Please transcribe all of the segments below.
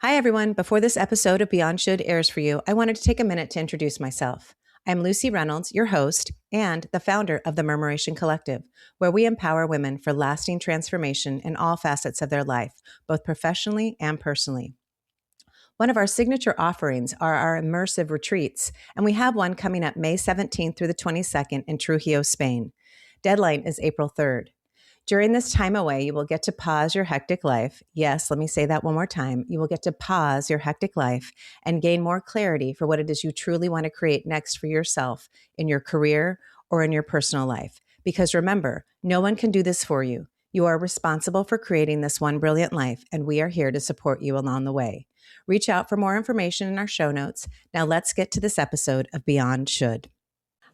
Hi, everyone. Before this episode of Beyond Should airs for you, I wanted to take a minute to introduce myself. I'm Lucy Reynolds, your host and the founder of the Murmuration Collective, where we empower women for lasting transformation in all facets of their life, both professionally and personally. One of our signature offerings are our immersive retreats, and we have one coming up May 17th through the 22nd in Trujillo, Spain. Deadline is April 3rd. During this time away, you will get to pause your hectic life. Yes, let me say that one more time. You will get to pause your hectic life and gain more clarity for what it is you truly want to create next for yourself in your career or in your personal life. Because remember, no one can do this for you. You are responsible for creating this one brilliant life, and we are here to support you along the way. Reach out for more information in our show notes. Now let's get to this episode of Beyond Should.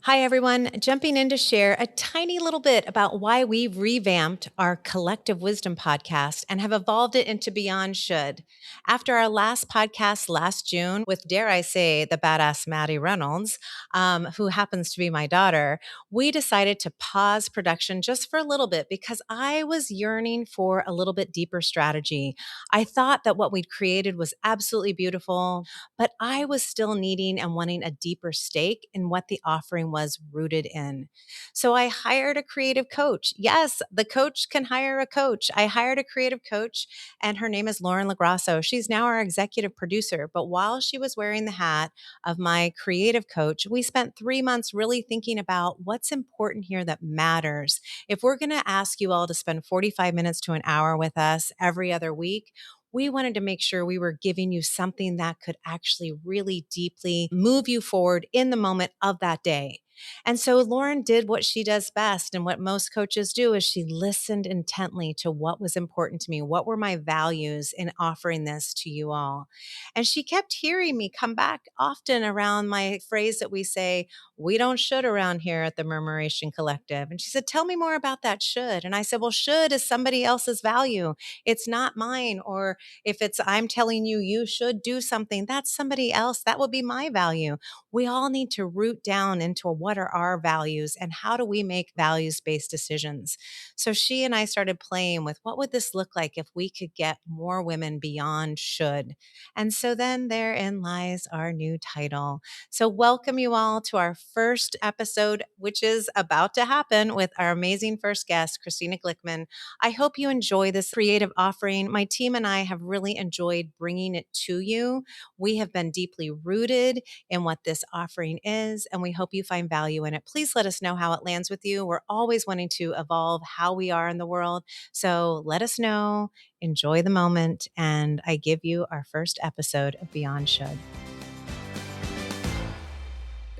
Hi, everyone. Jumping in to share a tiny little bit about why we've revamped our Collective Wisdom podcast and have evolved it into Beyond Should. After our last podcast last June with, dare I say, the badass Maddie Reynolds, who happens to be my daughter, we decided to pause production just for a little bit because I was yearning for a little bit deeper strategy. I thought that what we'd created was absolutely beautiful, but I was still needing and wanting a deeper stake in what the offering was rooted in. So I hired a creative coach. Yes, the coach can hire a coach. I hired a creative coach, and her name is Lauren LaGrasso. She's now our executive producer. But while she was wearing the hat of my creative coach, we spent 3 months really thinking about what's important here that matters. If we're going to ask you all to spend 45 minutes to an hour with us every other week, we wanted to make sure we were giving you something that could actually really deeply move you forward in the moment of that day. And so Lauren did what she does best. And what most coaches do is she listened intently to what was important to me. What were my values in offering this to you all? And she kept hearing me come back often around my phrase that we say, we don't should around here at the Murmuration Collective. And she said, tell me more about that should. And I said, well, should is somebody else's value. It's not mine. Or if it's I'm telling you, you should do something, that's somebody else. That would be my value. We all need to root down into what are our values and how do we make values-based decisions. So she and I started playing with what would this look like if we could get more women beyond should. And so then therein lies our new title. So welcome you all to our first episode, which is about to happen with our amazing first guest, Christina Glickman. I hope you enjoy this creative offering. My team and I have really enjoyed bringing it to you. We have been deeply rooted in what this offering is, and we hope you find value in it. Please let us know how it lands with you. We're always wanting to evolve how we are in the world. So let us know, enjoy the moment, and I give you our first episode of Beyond Should.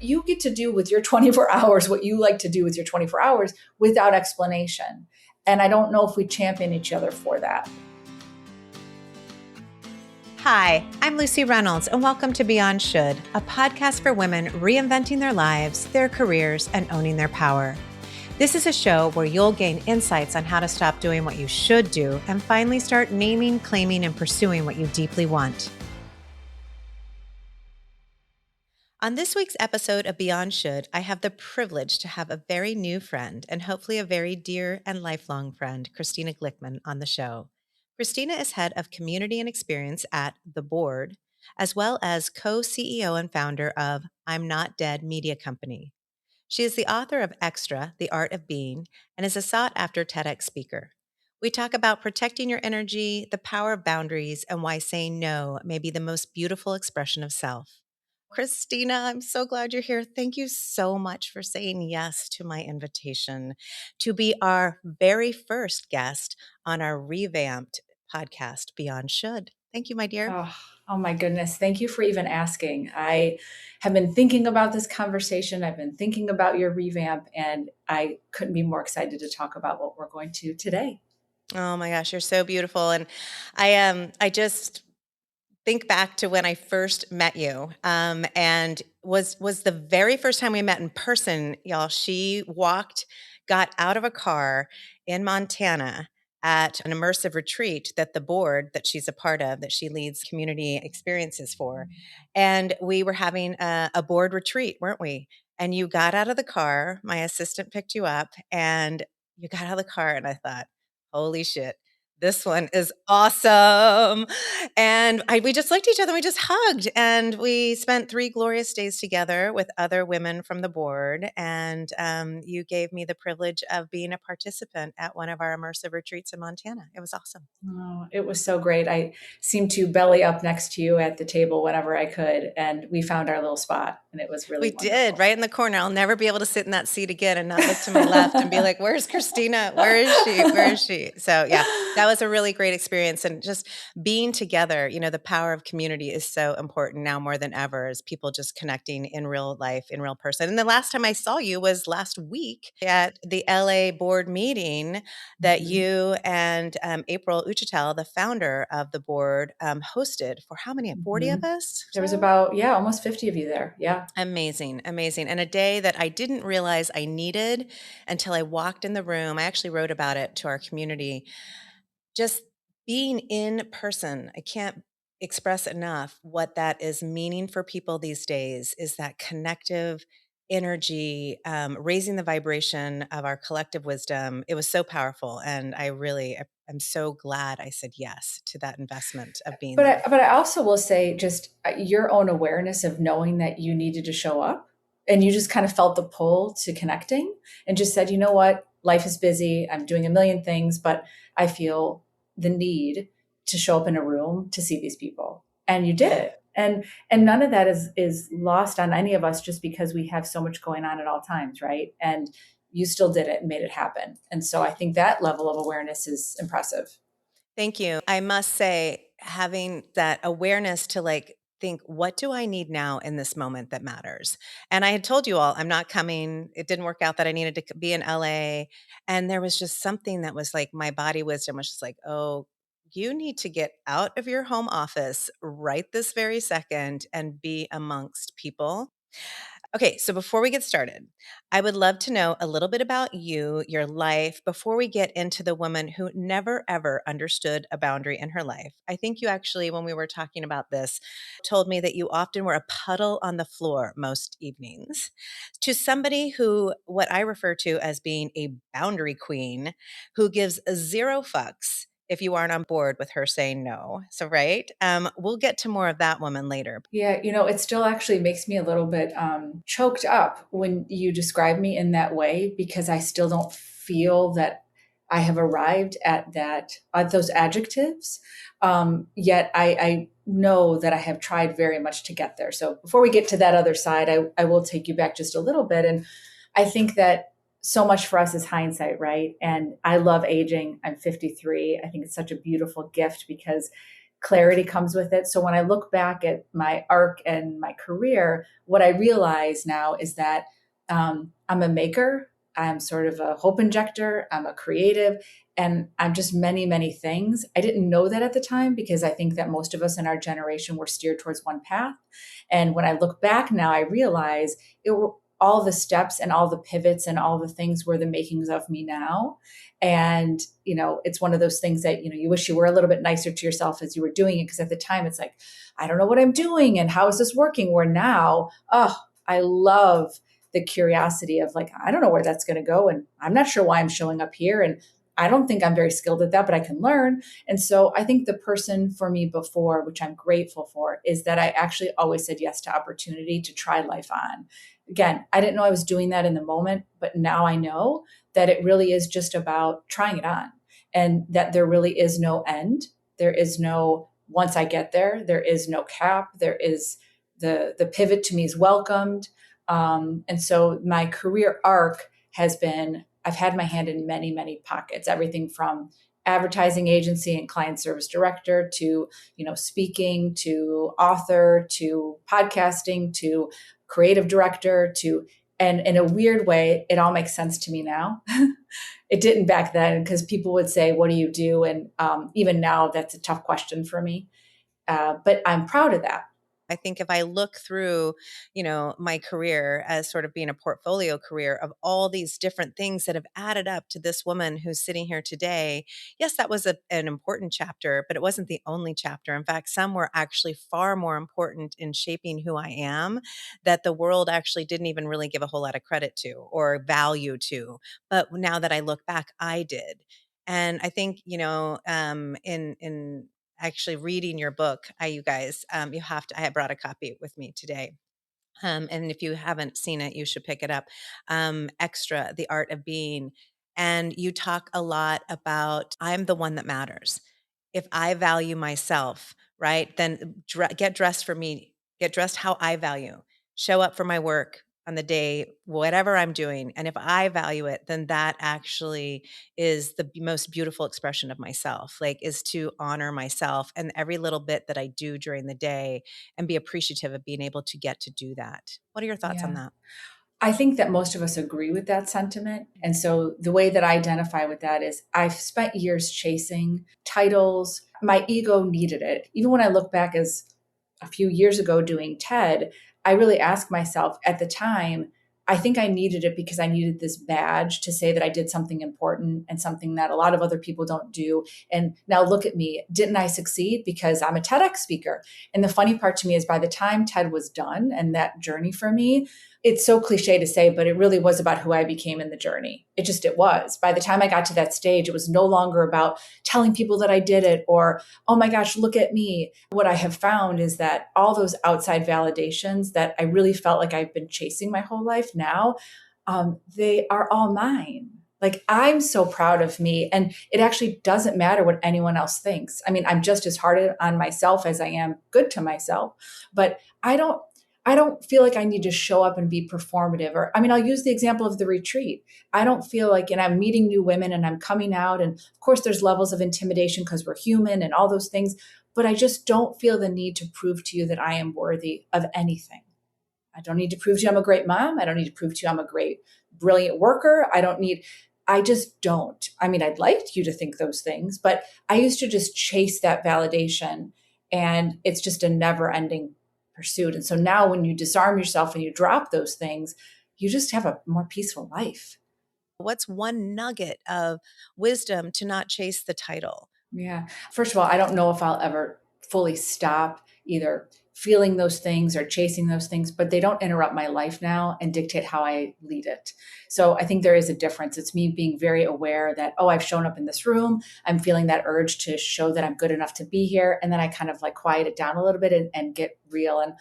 You get to do with your 24 hours what you like to do with your 24 hours without explanation. And I don't know if we champion each other for that. Hi, I'm Lucy Reynolds, and welcome to Beyond Should, a podcast for women reinventing their lives, their careers, and owning their power. This is a show where you'll gain insights on how to stop doing what you should do and finally start naming, claiming, and pursuing what you deeply want. On this week's episode of Beyond Should, I have the privilege to have a very new friend and hopefully a very dear and lifelong friend, Christina Glickman, on the show. Christina is head of community and experience at The Board, as well as co-CEO and founder of I'm Not Dead Media Company. She is the author of Extra, The Art of Being, and is a sought-after TEDx speaker. We talk about protecting your energy, the power of boundaries, and why saying no may be the most beautiful expression of self. Christina, I'm so glad you're here. Thank you so much for saying yes to my invitation to be our very first guest on our revamped podcast, Beyond Should. Thank you, my dear. Oh my goodness. Thank you for even asking. I have been thinking about this conversation. I've been thinking about your revamp, and I couldn't be more excited to talk about what we're going to today. Oh my gosh, you're so beautiful. And I just think back to when I first met you, and was the very first time we met in person, y'all. She got out of a car in Montana at an immersive retreat that the board that she's a part of, that she leads community experiences for. And we were having a board retreat, weren't we? And you got out of the car, my assistant picked you up, and you got out of the car, and I thought, holy shit, This one is awesome. And we just looked at each other and we just hugged. And we spent 3 glorious days together with other women from the board. And you gave me the privilege of being a participant at one of our immersive retreats in Montana. It was awesome. Oh, it was so great. I seemed to belly up next to you at the table whenever I could, and we found our little spot, and it was really We did, wonderful. right in the corner. I'll never be able to sit in that seat again and not look to my left and be like, where's Christina? Where is she? Where is she? So, yeah, that was a really great experience. And just being together, the power of community is so important now more than ever, as people just connecting in real life, in real person. And the last time I saw you was last week at the LA board meeting that Mhm. you and April Uchitel, the founder of the board, hosted for how many? 40 of Mhm. us? There was So about, yeah, almost 50 of you there. Yeah. amazing, amazing. And a day that I didn't realize I needed until I walked in the room. I actually wrote about it to our community. Just being in person, I can't express enough what that is meaning for people these days, is that connective energy, raising the vibration of our collective wisdom. It was so powerful. And I'm so glad I said yes to that investment of being But there. I also will say, just your own awareness of knowing that you needed to show up, and you just kind of felt the pull to connecting and just said, you know what, life is busy. I'm doing a million things, but I feel the need to show up in a room to see these people. And you Yeah. did. And none of that is lost on any of us, just because we have so much going on at all times, right? And you still did it and made it happen. And so I think that level of awareness is impressive. Thank you. I must say, having that awareness to think, what do I need now in this moment that matters? And I had told you all, I'm not coming. It didn't work out that I needed to be in LA. And there was just something that was like, my body wisdom was just like, oh, you need to get out of your home office right this very second and be amongst people. Okay, so before we get started, I would love to know a little bit about you, your life, before we get into the woman who never ever understood a boundary in her life. I think you actually, when we were talking about this, told me that you often were a puddle on the floor most evenings. To somebody who, what I refer to as being a boundary queen, who gives 0 fucks if you aren't on board with her saying no. So, right? We'll get to more of that woman later. Yeah, it still actually makes me a little bit choked up when you describe me in that way, because I still don't feel that I have arrived at those adjectives. Yet I know that I have tried very much to get there. So before we get to that other side, I will take you back just a little bit. And I think that so much for us is hindsight, right? And I love aging. I'm 53. I think it's such a beautiful gift because clarity comes with it. So when I look back at my arc and my career, what I realize now is that I'm a maker. I'm sort of a hope injector. I'm a creative, and I'm just many, many things. I didn't know that at the time, because I think that most of us in our generation were steered towards one path. And when I look back now, I realize it were all the steps and all the pivots and all the things were the makings of me now. And it's one of those things that you wish you were a little bit nicer to yourself as you were doing it, because at the time it's like, I don't know what I'm doing and how is this working, where now, oh, I love the curiosity of like, I don't know where that's going to go, and I'm not sure why I'm showing up here, and I don't think I'm very skilled at that, but I can learn. And so I think the person for me before, which I'm grateful for, is that I actually always said yes to opportunity to try life on. Again, I didn't know I was doing that in the moment, but now I know that it really is just about trying it on, and that there really is no end. There is no, once I get there, there is no cap. There is the pivot to me is welcomed. And so my career arc has been, I've had my hand in many, many pockets, everything from advertising agency and client service director to, speaking, to author, to podcasting, to creative director, to, and in a weird way, it all makes sense to me now. It didn't back then, because people would say, what do you do? And even now, that's a tough question for me. But I'm proud of that. I think if I look through, my career as sort of being a portfolio career of all these different things that have added up to this woman who's sitting here today, yes, that was an important chapter, but it wasn't the only chapter. In fact, some were actually far more important in shaping who I am, that the world actually didn't even really give a whole lot of credit to or value to. But now that I look back, I did. And I think, in actually reading your book, you guys, you have to, I brought a copy with me today. And if you haven't seen it, you should pick it up. Extra, The Art of Being. And you talk a lot about I'm the one that matters. If I value myself, right, then get dressed for me, get dressed how I value, show up for my work on the day, whatever I'm doing. And if I value it, then that actually is the most beautiful expression of myself, like is to honor myself and every little bit that I do during the day and be appreciative of being able to get to do that. What are your thoughts on Yeah. that? I think that most of us agree with that sentiment. And so the way that I identify with that is I've spent years chasing titles. My ego needed it. Even when I look back as a few years ago doing TED, I really asked myself at the time, I think I needed it because I needed this badge to say that I did something important and something that a lot of other people don't do. And now look at me. Didn't I succeed? Because I'm a TEDx speaker. And the funny part to me is by the time TED was done and that journey for me, it's so cliche to say, but it really was about who I became in the journey. It was. By the time I got to that stage, it was no longer about telling people that I did it or, oh my gosh, look at me. What I have found is that all those outside validations that I really felt like I've been chasing my whole life now, they are all mine. Like I'm so proud of me. And it actually doesn't matter what anyone else thinks. I mean, I'm just as hard on myself as I am good to myself, but I don't feel like I need to show up and be performative. Or, I mean, I'll use the example of the retreat. I don't feel like, and I'm meeting new women and I'm coming out. And of course, there's levels of intimidation because we're human and all those things. But I just don't feel the need to prove to you that I am worthy of anything. I don't need to prove to you I'm a great mom. I don't need to prove to you I'm a great, brilliant worker. I just don't. I mean, I'd like you to think those things, but I used to just chase that validation and it's just a never ending pursuit. And so now when you disarm yourself and you drop those things, you just have a more peaceful life. What's one nugget of wisdom to not chase the title? Yeah. First of all, I don't know if I'll ever fully stop either feeling those things or chasing those things, but they don't interrupt my life now and dictate how I lead it. So I think there is a difference. It's me being very aware that, oh, I've shown up in this room. I'm feeling that urge to show that I'm good enough to be here. And then I kind of like quiet it down a little bit and get real. And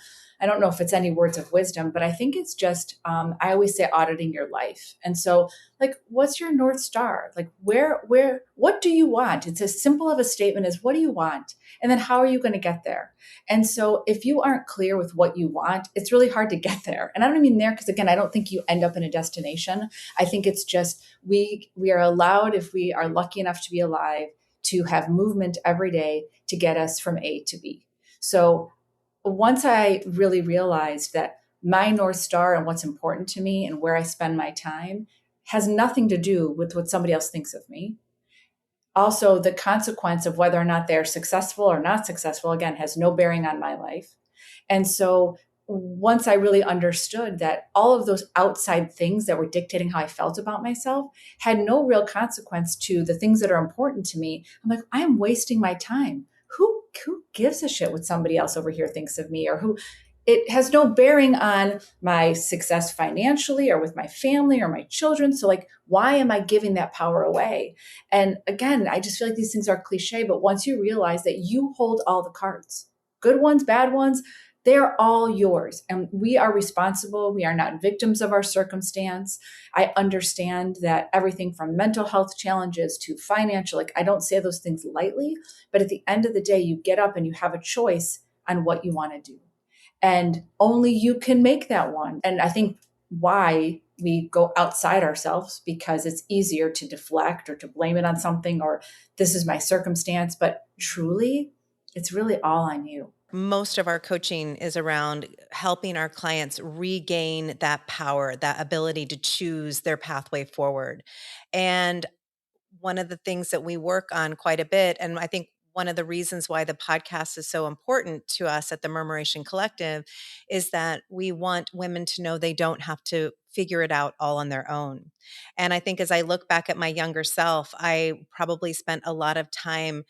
I don't know if it's any words of wisdom, but I think it's just, I always say auditing your life. And so like, what's your North Star? Like, what do you want? It's as simple of a statement as what do you want? And then how are you going to get there? And so if you aren't clear with what you want, it's really hard to get there. And I don't mean there because again, I don't think you end up in a destination. I think it's just we are allowed, if we are lucky enough to be alive, to have movement every day to get us from A to B. So once I really realized that my North Star and what's important to me and where I spend my time has nothing to do with what somebody else thinks of me. Also, the consequence of whether or not they're successful or not successful, again, has no bearing on my life. And so once I really understood that all of those outside things that were dictating how I felt about myself had no real consequence to the things that are important to me, I'm like, I am wasting my time. Who gives a shit what somebody else over here thinks of me or who it has no bearing on my success financially or with my family or my children. So like, why am I giving that power away? And again, I just feel like these things are cliche, but once you realize that you hold all the cards, good ones, bad ones, they are all yours. And we are responsible. We are not victims of our circumstance. I understand that everything from mental health challenges to financial, like I don't say those things lightly, but at the end of the day, you get up and you have a choice on what you want to do. And only you can make that one. And I think why we go outside ourselves because it's easier to deflect or to blame it on something or this is my circumstance. But truly, it's really all on you. Most of our coaching is around helping our clients regain that power, that ability to choose their pathway forward. And one of the things that we work on quite a bit, and I think one of the reasons why the podcast is so important to us at the Murmuration Collective is that we want women to know they don't have to figure it out all on their own. And I think as I look back at my younger self, I probably spent a lot of time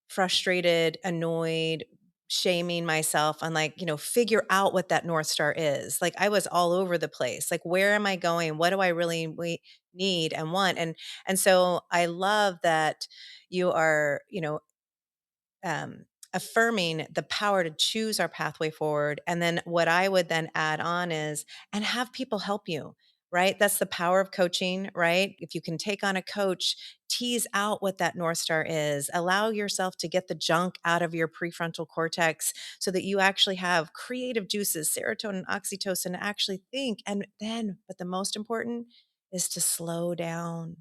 frustrated, annoyed, shaming myself on like, figure out what that North Star is. Like I was all over the place. Like, where am I going? What do I really need and want? And so I love that you are, um, affirming the power to choose our pathway forward. And then what I would then add on is, and have people help you, right? That's the power of coaching, right? If you can take on a coach, tease out what that North Star is, allow yourself to get the junk out of your prefrontal cortex so that you actually have creative juices, serotonin, oxytocin, to actually think. And then, but the most important is to slow down.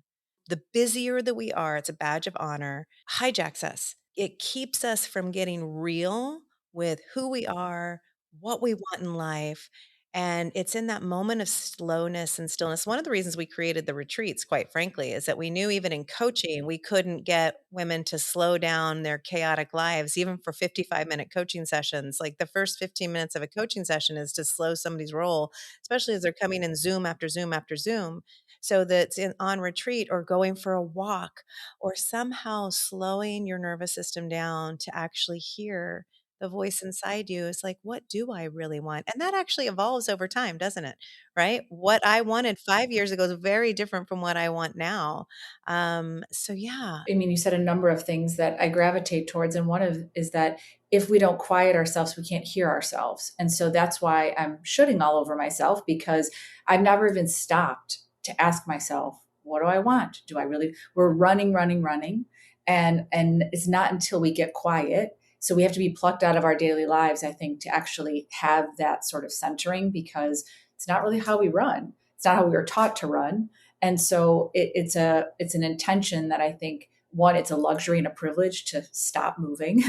The busier that we are, it's a badge of honor, hijacks us. It keeps us from getting real with who we are, what we want in life. And it's in that moment of slowness and stillness. One of the reasons we created the retreats, quite frankly, is that we knew even in coaching, we couldn't get women to slow down their chaotic lives, even for 55-minute coaching sessions. Like the first 15 minutes of a coaching session is to slow somebody's roll, especially as they're coming in Zoom after Zoom after Zoom. So that's on retreat or going for a walk or somehow slowing your nervous system down to actually hear the voice inside you is like, what do I really want? And that actually evolves over time, doesn't it? Right? What I wanted 5 years ago is very different from what I want now. So yeah. I mean, you said a number of things that I gravitate towards, and one of is that if we don't quiet ourselves, we can't hear ourselves. And so that's why I'm shooting all over myself, because I've never even stopped to ask myself, what do I want? Do I really, we're running, running, running. And it's not until we get quiet. So we have to be plucked out of our daily lives, I think, to actually have that sort of centering, because it's not really how we run. It's not how we were taught to run. And so it's an intention that I think, one, it's a luxury and a privilege to stop moving.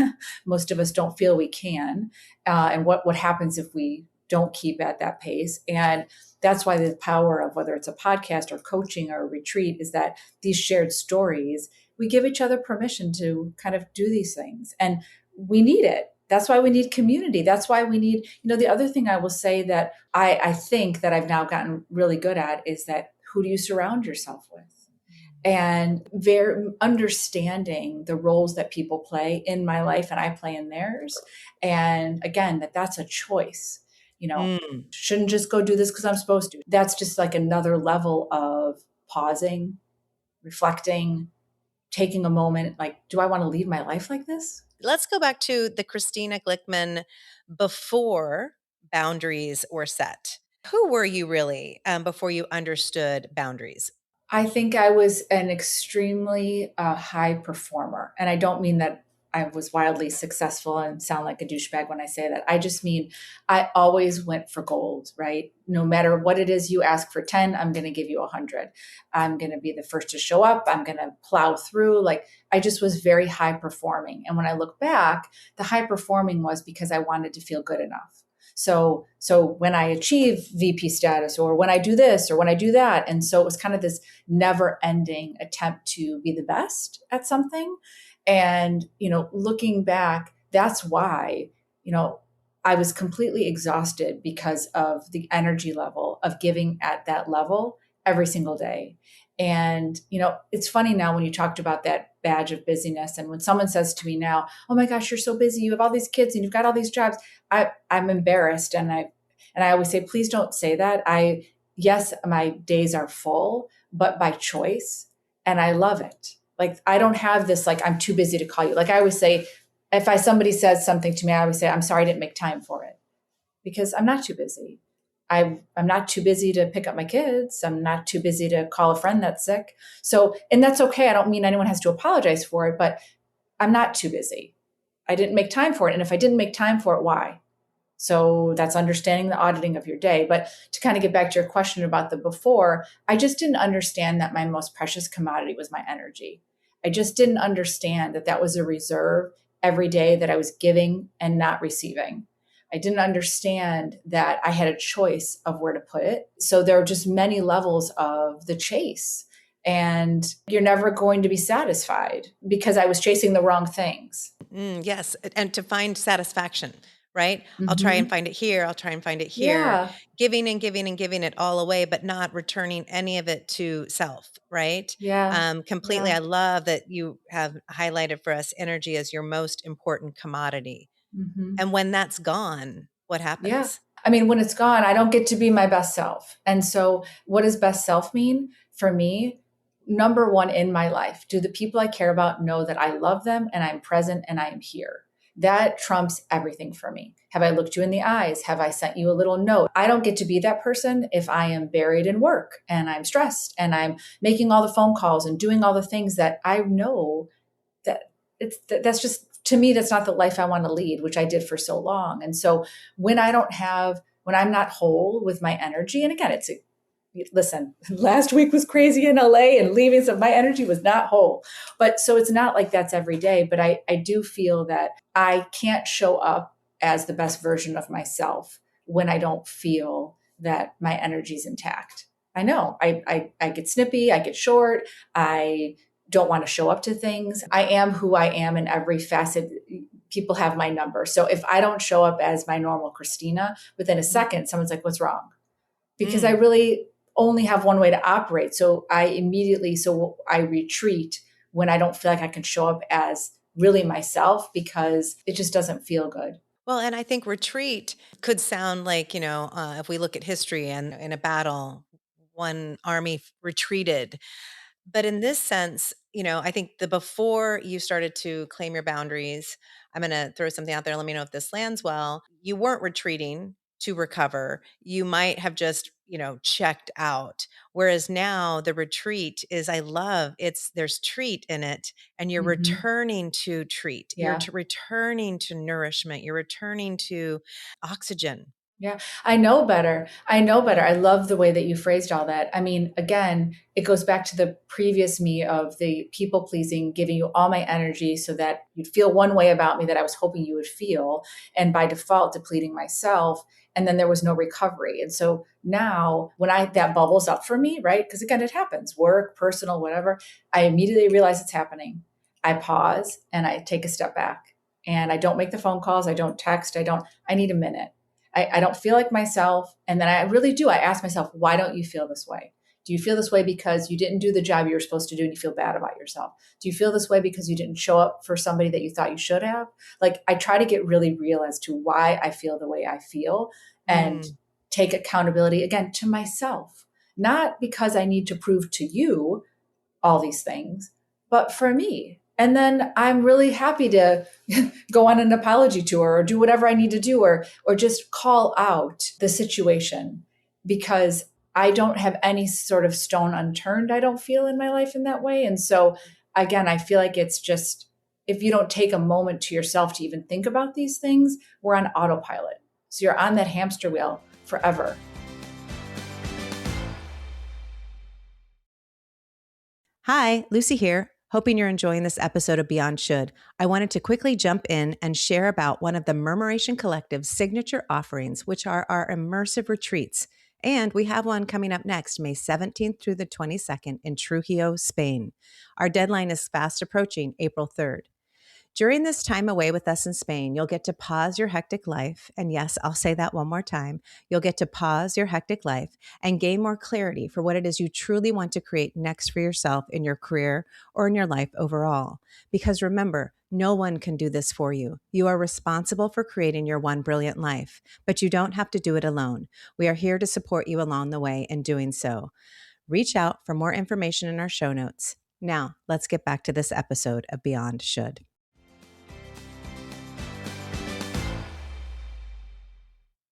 Most of us don't feel we can. And what happens if we don't keep at that pace? And that's why the power of whether it's a podcast or coaching or a retreat is that these shared stories, we give each other permission to kind of do these things. And we need it. That's why we need community. That's why we need, the other thing I will say that I think that I've now gotten really good at is that who do you surround yourself with? And very understanding the roles that people play in my life and I play in theirs. And again, that's a choice. Mm. Shouldn't just go do this because I'm supposed to. That's just like another level of pausing, reflecting, taking a moment. Like, do I want to lead my life like this? Let's go back to the Christina Glickman before boundaries were set. Who were you really before you understood boundaries? I think I was an extremely high performer. And I don't mean that I was wildly successful and sound like a douchebag when I say that. I just mean I always went for gold, right? No matter what it is you ask for 10, I'm going to give you 100. I'm going to be the first to show up. I'm going to plow through. Like I just was very high performing. And when I look back, the high performing was because I wanted to feel good enough. So when I achieve VP status or when I do this or when I do that. And so it was kind of this never ending attempt to be the best at something. And, looking back, that's why, I was completely exhausted because of the energy level of giving at that level every single day. And, it's funny now when you talked about that badge of busyness. And when someone says to me now, oh my gosh, you're so busy. You have all these kids and you've got all these jobs. I'm embarrassed. And I always say, please don't say that. Yes, my days are full, but by choice. And I love it. Like, I don't have this, like, I'm too busy to call you. Like I always say, if somebody says something to me, I always say, I'm sorry I didn't make time for it, because I'm not too busy. I'm not too busy to pick up my kids. I'm not too busy to call a friend that's sick. So, and that's okay. I don't mean anyone has to apologize for it, but I'm not too busy. I didn't make time for it. And if I didn't make time for it, why? So that's understanding the auditing of your day. But to kind of get back to your question about the before, I just didn't understand that my most precious commodity was my energy. I just didn't understand that was a reserve every day that I was giving and not receiving. I didn't understand that I had a choice of where to put it. So there are just many levels of the chase. And you're never going to be satisfied because I was chasing the wrong things. Yes. And to find satisfaction, right? I'll try and Mm-hmm. find it here. I'll try and find it here. Yeah. Giving and giving and giving it all away, but not returning any of it to self, right? Yeah. Completely. Yeah. I love that you have highlighted for us energy as your most important commodity. Mm-hmm. And when that's gone, what Yeah. happens? I mean, when it's gone, I don't get to be my best self. And so, what does best self mean for me? Number one in my life, do the people I care about know that I love them and I'm present and I am here? That trumps everything for me. Have I looked you in the eyes? Have I sent you a little note? I don't get to be that person if I am buried in work and I'm stressed and I'm making all the phone calls and doing all the things that I know that that's just, to me, that's not the life I want to lead, which I did for so long. And so when I'm not whole with my energy, and again, listen, last week was crazy in LA and leaving, so my energy was not whole. But so it's not like that's every day, but I do feel that I can't show up as the best version of myself when I don't feel that my energy's intact. I know I get snippy, I get short, I don't want to show up to things. I am who I am in every facet. People have my number. So if I don't show up as my normal Christina, within a second, someone's like, what's wrong? Because I Mm. really only have one way to operate. So I retreat when I don't feel like I can show up as really myself because it just doesn't feel good. Well, and I think retreat could sound like, if we look at history and in a battle, one army retreated. But in this sense, I think the before you started to claim your boundaries, I'm going to throw something out there. Let me know if this lands well. You weren't retreating to recover. You might have just, checked out. Whereas now the retreat is, I love there's treat in it, and you're Mm-hmm. returning to treat. You're Yeah. returning to nourishment. You're returning to oxygen. Yeah, I know better. I know better. I love the way that you phrased all that. I mean, again, it goes back to the previous me of the people pleasing, giving you all my energy so that you'd feel one way about me that I was hoping you would feel. And by default, depleting myself. And then there was no recovery. And so now when that bubbles up for me, right? Because again, it happens, work, personal, whatever, I immediately realize it's happening. I pause and I take a step back and I don't make the phone calls. I don't text. I need a minute. I don't feel like myself. And then I really do. I ask myself, why don't you feel this way? Do you feel this way because you didn't do the job you were supposed to do and you feel bad about yourself? Do you feel this way because you didn't show up for somebody that you thought you should have? Like, I try to get really real as to why I feel the way I feel and Mm. take accountability again to myself, not because I need to prove to you all these things, but for me. And then I'm really happy to go on an apology tour or do whatever I need to do or just call out the situation because I don't have any sort of stone unturned, I don't feel in my life in that way. And so again, I feel like it's just if you don't take a moment to yourself to even think about these things, we're on autopilot. So you're on that hamster wheel forever. Hi, Lucy here. Hoping you're enjoying this episode of Beyond Should. I wanted to quickly jump in and share about one of the Murmuration Collective's signature offerings, which are our immersive retreats. And we have one coming up next, May 17th through the 22nd in Trujillo, Spain. Our deadline is fast approaching, April 3rd. During this time away with us in Spain, you'll get to pause your hectic life. And yes, I'll say that one more time. You'll get to pause your hectic life and gain more clarity for what it is you truly want to create next for yourself in your career or in your life overall. Because remember, no one can do this for you. You are responsible for creating your one brilliant life, but you don't have to do it alone. We are here to support you along the way in doing so. Reach out for more information in our show notes. Now, let's get back to this episode of Beyond Should.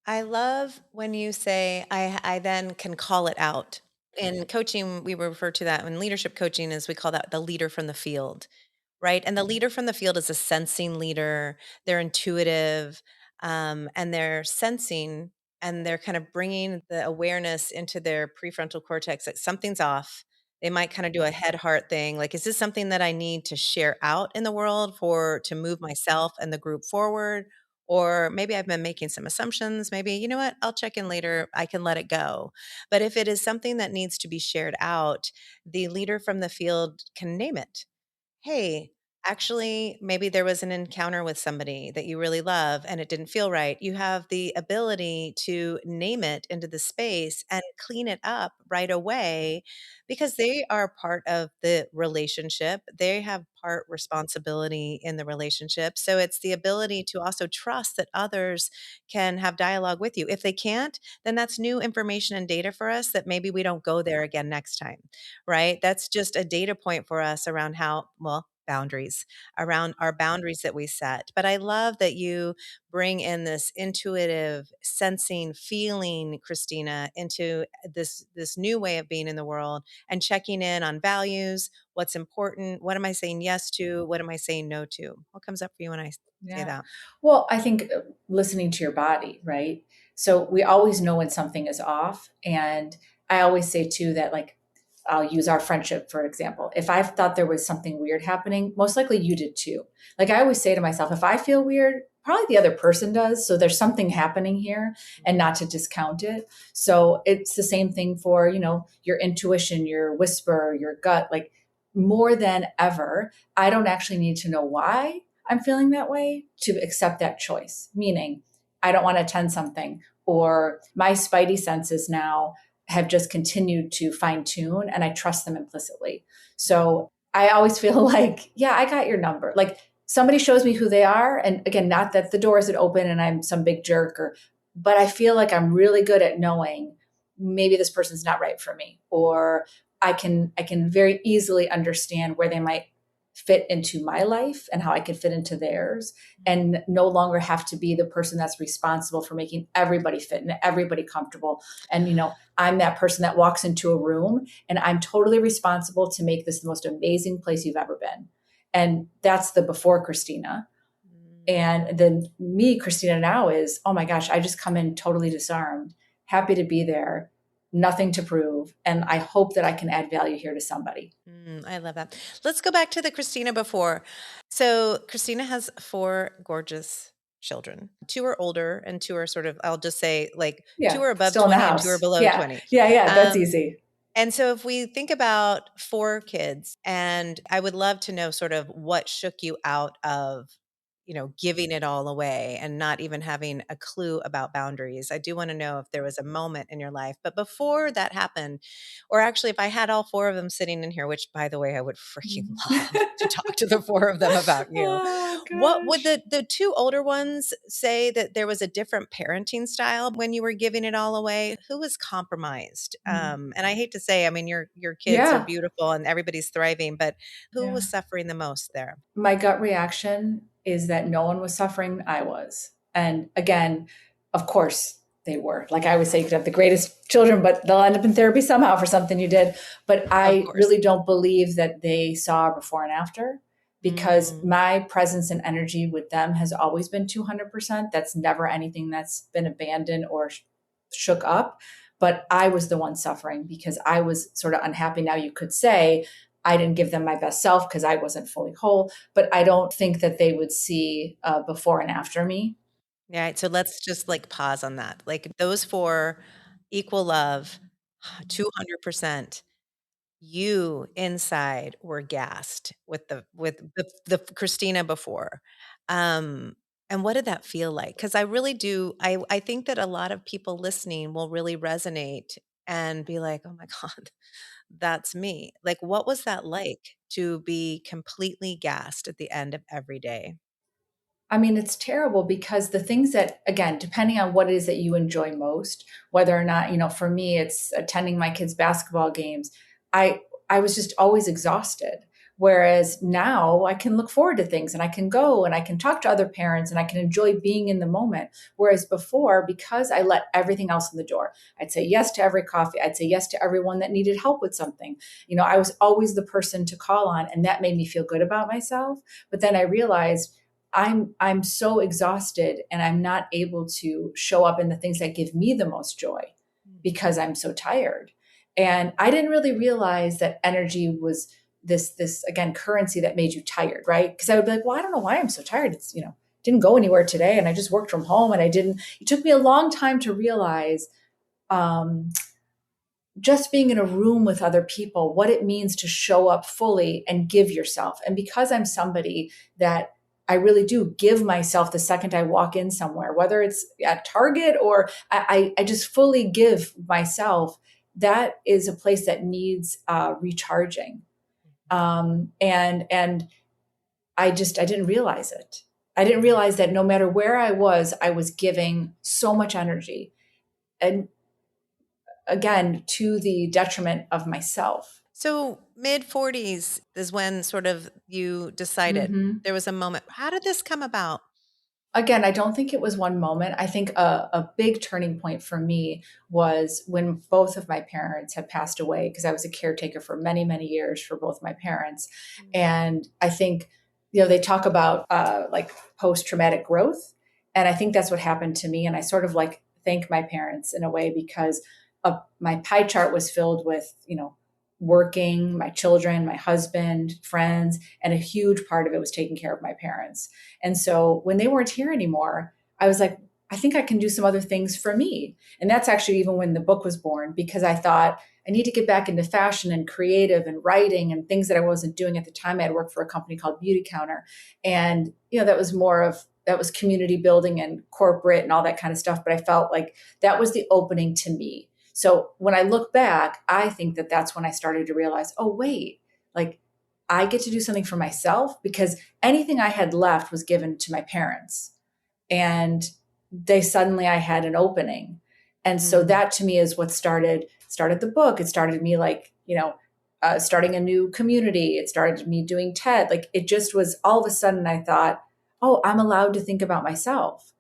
I love when you say, I then can call it out. In coaching, we refer to that in leadership coaching as we call that the leader from the field, right? And the leader from the field is a sensing leader. They're intuitive, and they're sensing and they're kind of bringing the awareness into their prefrontal cortex that something's off. They might kind of do a head heart thing. Like, is this something that I need to share out in the world to move myself and the group forward? Or maybe I've been making some assumptions. Maybe, you know what, I'll check in later. I can let it go. But if it is something that needs to be shared out, the leader from the field can name it. Hey, actually, maybe there was an encounter with somebody that you really love and it didn't feel right. You have the ability to name it into the space and clean it up right away because they are part of the relationship. They have part responsibility in the relationship. So it's the ability to also trust that others can have dialogue with you. If they can't, then that's new information and data for us that maybe we don't go there again next time, right? That's just a data point for us around how, well, boundaries, around our boundaries that we set. But I love that you bring in this intuitive sensing, feeling, Christina, into this new way of being in the world and checking in on values, what's important, what am I saying yes to, what am I saying no to? What comes up for you when I say Yeah. that? Well, I think listening to your body, right? So we always know when something is off. And I always say too that, like, I'll use our friendship for example. If I thought there was something weird happening, most likely you did too. Like I always say to myself, if I feel weird, probably the other person does. So there's something happening here, and not to discount it. So it's the same thing for, your intuition, your whisper, your gut, like more than ever. I don't actually need to know why I'm feeling that way to accept that choice. Meaning, I don't want to attend something, or my spidey senses now have just continued to fine tune and I trust them implicitly. So I always feel like, yeah, I got your number. Like somebody shows me who they are. And again, not that the door isn't open and I'm some big jerk, but I feel like I'm really good at knowing maybe this person's not right for me, or I can very easily understand where they might fit into my life and how I could fit into theirs, and no longer have to be the person that's responsible for making everybody fit and everybody comfortable. And, I'm that person that walks into a room and I'm totally responsible to make this the most amazing place you've ever been. And that's the before Christina. And then me, Christina, now is, oh my gosh, I just come in totally disarmed, happy to be there, nothing to prove. And I hope that I can add value here to somebody. I love that. Let's go back to the Christina before. So Christina has four gorgeous children. Two are older and two are sort of, I'll just say like two Yeah, are above still in the 20 and two are house. below Yeah, 20. yeah, yeah, that's Um, easy. and so if we think about four kids, and I would love to know sort of what shook you out of, giving it all away and not even having a clue about boundaries. I do want to know if there was a moment in your life, but before that happened, or actually if I had all four of them sitting in here, which by the way, I would freaking love to talk to the four of them about you. Oh What would gosh. the two older ones say that there was a different parenting style when you were giving it all away? Who was compromised? Mm. And I hate to say, I mean, your kids are Yeah, beautiful and everybody's thriving, but who yeah. was suffering the most there? My gut reaction is that no one was suffering, I was. And again, of course they were. Like I always say, you could have the greatest children, but they'll end up in therapy somehow for something you did. But Of I course. really don't believe that they saw before and after, because Mm. my presence and energy with them has always been 200%. That's never anything that's been abandoned or shook up. But I was the one suffering because I was sort of unhappy. Now you could say I didn't give them my best self because I wasn't fully whole, but I don't think that they would see before and after me. Yeah, so let's just like pause on that. Like those four, equal love, 200%. You inside were gassed with the Christina before. And what did that feel like? Because I really do, I think that a lot of people listening will really resonate and be like, oh my God, that's me. Like, what was that like to be completely gassed at the end of every day? I mean, it's terrible because the things that, again, depending on what it is that you enjoy most, whether or not, for me, it's attending my kids' basketball games. I I was just always exhausted. Whereas now I can look forward to things and I can go and I can talk to other parents and I can enjoy being in the moment. Whereas before, because I let everything else in the door, I'd say yes to every coffee. I'd say yes to everyone that needed help with something. I was always the person to call on, and that made me feel good about myself. But then I realized I'm so exhausted and I'm not able to show up in the things that give me the most joy because I'm so tired. And I didn't really realize that energy was this again currency that made you tired, right? Because I would be like, well, I don't know why I'm so tired. It's didn't go anywhere today, and I just worked from home, and I didn't. It took me a long time to realize um, just being in a room with other people, what it means to show up fully and give yourself. And because I'm somebody that I really do give myself the second I walk in somewhere, whether it's at Target or I just fully give myself, that is a place that needs recharging. And I didn't realize it. I didn't realize that no matter where I was giving so much energy. And again, to the detriment of myself. So mid 40s is when sort of you decided Hmm. there was a moment. How did this come about? Again, I don't think it was one moment. I think a big turning point for me was when both of my parents had passed away, because I was a caretaker for many, many years for both my parents. And I think, they talk about like post traumatic growth. And I think that's what happened to me. And I sort of like thank my parents in a way because my pie chart was filled with, working, my children, my husband, friends, and a huge part of it was taking care of my parents. And so when they weren't here anymore, I was like, I think I can do some other things for me. And that's actually even when the book was born, because I thought I need to get back into fashion and creative and writing and things that I wasn't doing at the time. I had worked for a company called Beauty Counter. And, that was community building and corporate and all that kind of stuff. But I felt like that was the opening to me. So when I look back, I think that that's when I started to realize, oh, wait, like I get to do something for myself, because anything I had left was given to my parents. And I had an opening. And so Mm. that to me is what started the book. It started me like, starting a new community. It started me doing TED. Like it just was all of a sudden I thought, oh, I'm allowed to think about myself,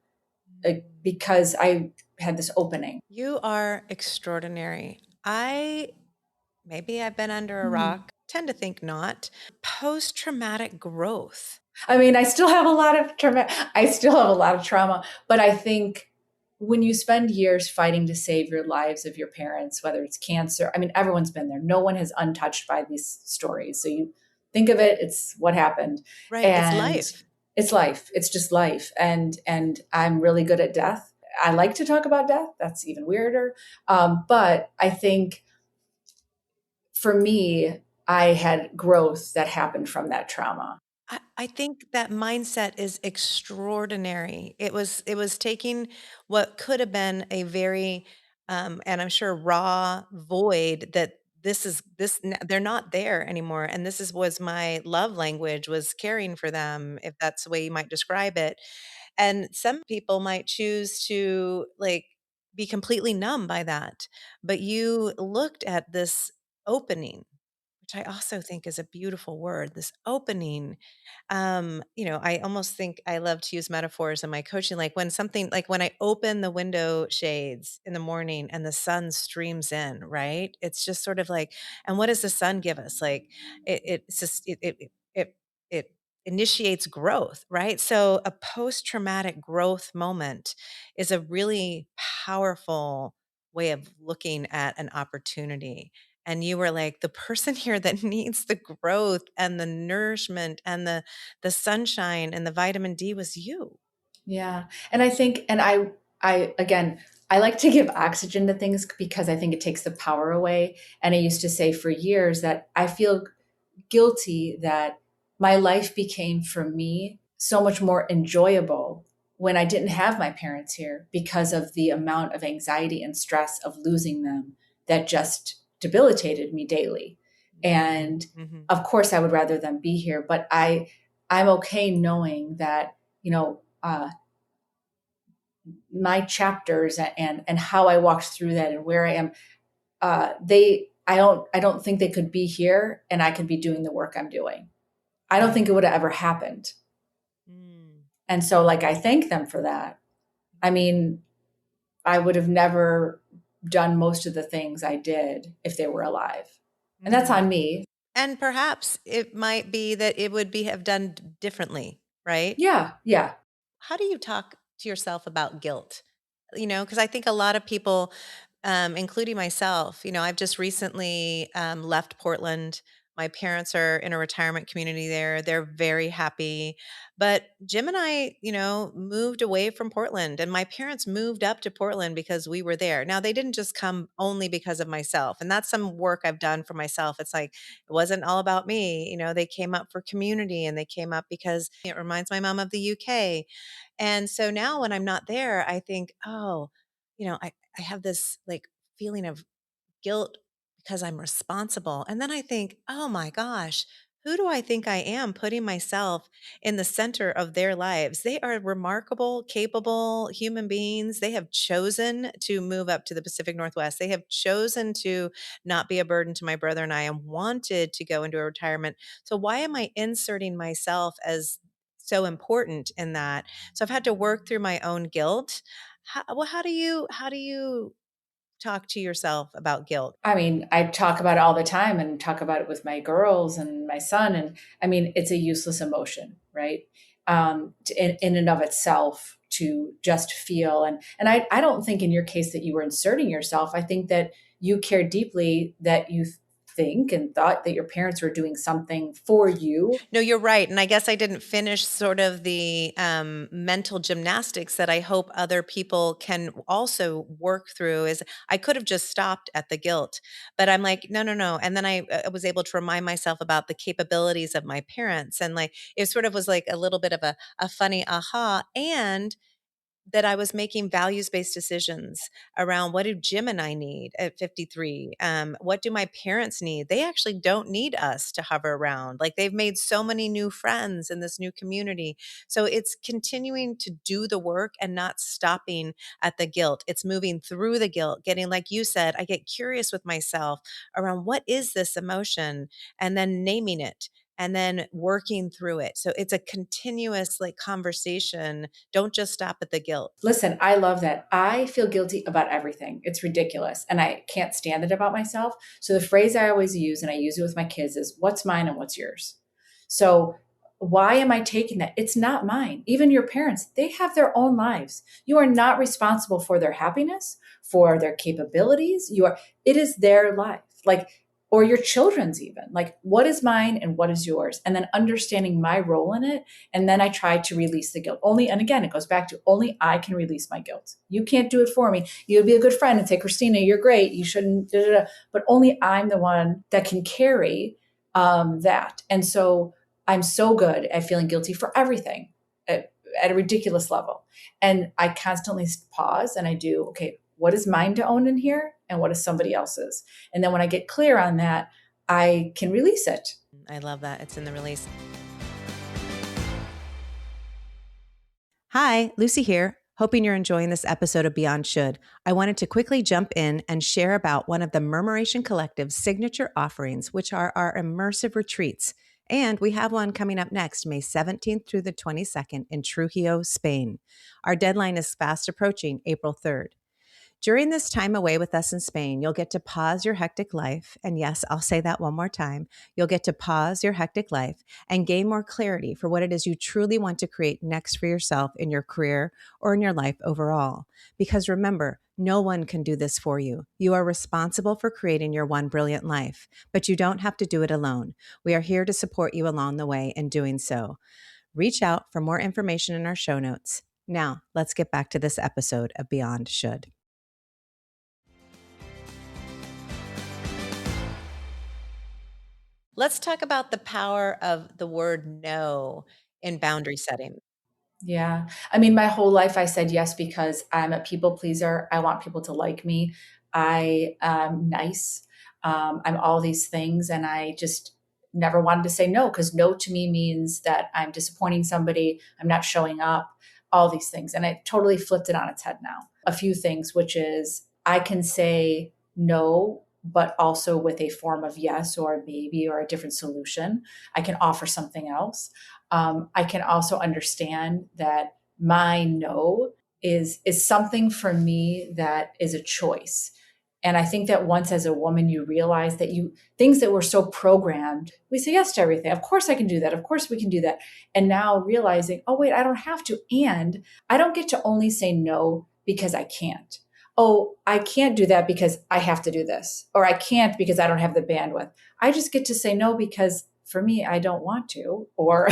like, because I had this opening. You are extraordinary. Maybe I've been under a Hmm. rock, tend to think not. Post traumatic growth. I mean, I still have a lot of trauma. I still have a lot of trauma, but I think when you spend years fighting to save your lives of your parents, whether it's cancer, I mean, everyone's been there. No one has untouched by these stories. So you think of it, it's what happened. Right. It's And life. it's life. It's just life. And I'm really good at death. I like to talk about death. That's even weirder. But I think for me, I had growth that happened from that trauma. I think that mindset is extraordinary. It was taking what could have been a very and I'm sure raw void that they're not there anymore, and this is was my love language, was caring for them, if that's the way you might describe it. And some people might choose to like be completely numb by that, but you looked at this opening, which I also think is a beautiful word, this opening. I almost think I love to use metaphors in my coaching, like when something, like when I open the window shades in the morning and the sun streams in, right? It's just sort of like, and what does the sun give us? Like it's just it initiates growth, right? So a post-traumatic growth moment is a really powerful way of looking at an opportunity. And you were like the person here that needs the growth and the nourishment and the sunshine and the vitamin D was you. Yeah. And I think, again, I like to give oxygen to things because I think it takes the power away. And I used to say for years that I feel guilty that my life became for me so much more enjoyable when I didn't have my parents here because of the amount of anxiety and stress of losing them that just debilitated me daily. And Mhm. of course, I would rather them be here, but I'm okay knowing that, my chapters and how I walked through that and where I am, I don't think they could be here and I could be doing the work I'm doing. I don't think it would have ever happened. Mm. And so like I thank them for that. I mean, I would have never done most of the things I did if they were alive. And that's Mm. on me. And perhaps it might be that it would be have done differently, right? Yeah, yeah. How do you talk to yourself about guilt? Because I think a lot of people, including myself, I've just recently left Portland. My parents are in a retirement community there. They're very happy. But Jim and I, moved away from Portland, and my parents moved up to Portland because we were there. Now, they didn't just come only because of myself. And that's some work I've done for myself. It's like, it wasn't all about me. They came up for community, and they came up because it reminds my mom of the UK. And so now when I'm not there, I think, oh, I have this like feeling of guilt because I'm responsible. And then I think, oh my gosh, who do I think I am putting myself in the center of their lives? They are remarkable, capable human beings. They have chosen to move up to the Pacific Northwest. They have chosen to not be a burden to my brother and I, and wanted to go into a retirement. So why am I inserting myself as so important in that? So I've had to work through my own guilt. How do you talk to yourself about guilt? I mean, I talk about it all the time and talk about it with my girls and my son. And I mean, it's a useless emotion, right? In and of itself to just feel. And I don't think in your case that you were inserting yourself. I think that you care deeply that you think and thought that your parents were doing something for you. No, you're right. And I guess I didn't finish sort of the mental gymnastics that I hope other people can also work through. Is I could have just stopped at the guilt, but I'm like, no, no, no. And then I was able to remind myself about the capabilities of my parents. And like, it sort of was like a little bit of a funny aha. And that I was making values-based decisions around what do Jim and I need at 53? What do my parents need? They actually don't need us to hover around. Like they've made so many new friends in this new community. So it's continuing to do the work and not stopping at the guilt. It's moving through the guilt, getting, like you said, I get curious with myself around what is this emotion and then naming it and then working through it. So it's a continuous like conversation. Don't just stop at the guilt. Listen, I love that. I feel guilty about everything. It's ridiculous. And I can't stand it about myself. So the phrase I always use, and I use it with my kids, is what's mine and what's yours? So why am I taking that? It's not mine. Even your parents, they have their own lives. You are not responsible for their happiness, for their capabilities. It is their life. Like, or your children's even. Like, what is mine and what is yours? And then understanding my role in it. And then I try to release the guilt. And again, it goes back to only I can release my guilt. You can't do it for me. You would be a good friend and say, Christina, you're great. You shouldn't, da, da, da. But only I'm the one that can carry that. And so I'm so good at feeling guilty for everything at a ridiculous level. And I constantly pause and I do, okay, what is mine to own in here and what is somebody else's? And then when I get clear on that, I can release it. I love that. It's in the release. Hi, Lucy here. Hoping you're enjoying this episode of Beyond Should. I wanted to quickly jump in and share about one of the Murmuration Collective's signature offerings, which are our immersive retreats. And we have one coming up next, May 17th through the 22nd in Trujillo, Spain. Our deadline is fast approaching, April 3rd. During this time away with us in Spain, you'll get to pause your hectic life. And yes, I'll say that one more time. You'll get to pause your hectic life and gain more clarity for what it is you truly want to create next for yourself in your career or in your life overall. Because remember, no one can do this for you. You are responsible for creating your one brilliant life, but you don't have to do it alone. We are here to support you along the way in doing so. Reach out for more information in our show notes. Now, let's get back to this episode of Beyond Should. Let's talk about the power of the word no in boundary setting. Yeah. I mean, my whole life I said yes because I'm a people pleaser. I want people to like me. I am nice. I'm all these things. And I just never wanted to say no because no to me means that I'm disappointing somebody. I'm not showing up, all these things. And I totally flipped it on its head now. A few things, which is I can say no, but also with a form of yes or maybe or a different solution. I can offer something else. I can also understand that my no is something for me that is a choice. And I think that once as a woman, you realize that things that were so programmed, we say yes to everything. Of course I can do that. Of course we can do that. And now realizing, oh, wait, I don't have to. And I don't get to only say no because I can't. oh, I can't do that because I have to do this, or I can't because I don't have the bandwidth. I just get to say no because for me, I don't want to, or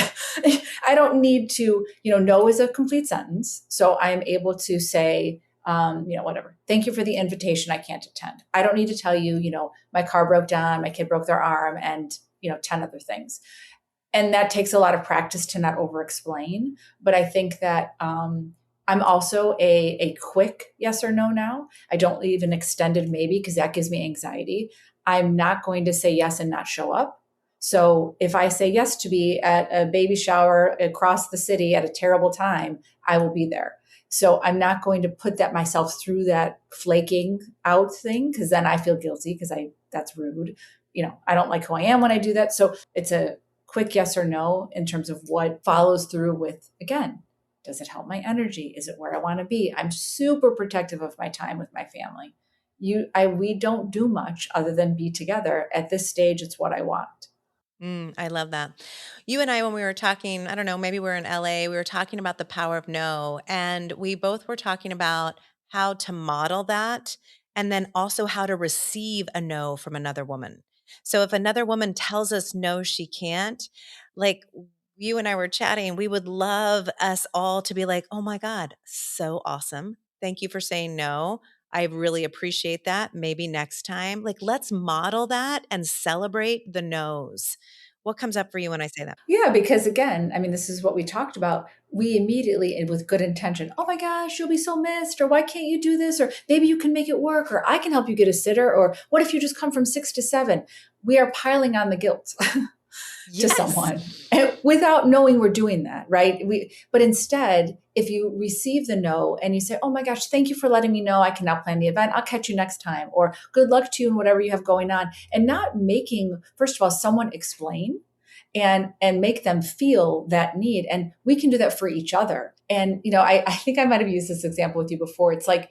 I don't need to, no is a complete sentence. So I'm able to say, whatever. Thank you for the invitation. I can't attend. I don't need to tell you, my car broke down, my kid broke their arm, and, 10 other things. And that takes a lot of practice to not over explain. But I think that I'm also a quick yes or no now. I don't leave an extended maybe because that gives me anxiety. I'm not going to say yes and not show up. So if I say yes to be at a baby shower across the city at a terrible time, I will be there. So I'm not going to put that myself through that flaking out thing, because then I feel guilty because that's rude. I don't like who I am when I do that. So it's a quick yes or no in terms of what follows through with, again, does it help my energy? Is it where I want to be? I'm super protective of my time with my family. We don't do much other than be together. At this stage, it's what I want. I love that. You and I, when we were talking, I don't know, maybe we were in LA, we were talking about the power of no. And we both were talking about how to model that and then also how to receive a no from another woman. So if another woman tells us no, she can't, like you and I were chatting, we would love us all to be like, oh my God, so awesome. Thank you for saying no. I really appreciate that. Maybe next time. Like, let's model that and celebrate the no's. What comes up for you when I say that? Yeah, because again, I mean, this is what we talked about. We immediately, and with good intention, oh my gosh, you'll be so missed, or why can't you do this, or maybe you can make it work, or I can help you get a sitter, or what if you just come from 6 to 7? We are piling on the guilt to Yes. someone without knowing we're doing that, right? But instead, if you receive the no and you say, oh my gosh, thank you for letting me know, I can now plan the event, I'll catch you next time, or good luck to you in whatever you have going on, and not making, first of all, someone explain and make them feel that need. And we can do that for each other. And I think I might have used this example with you before. It's like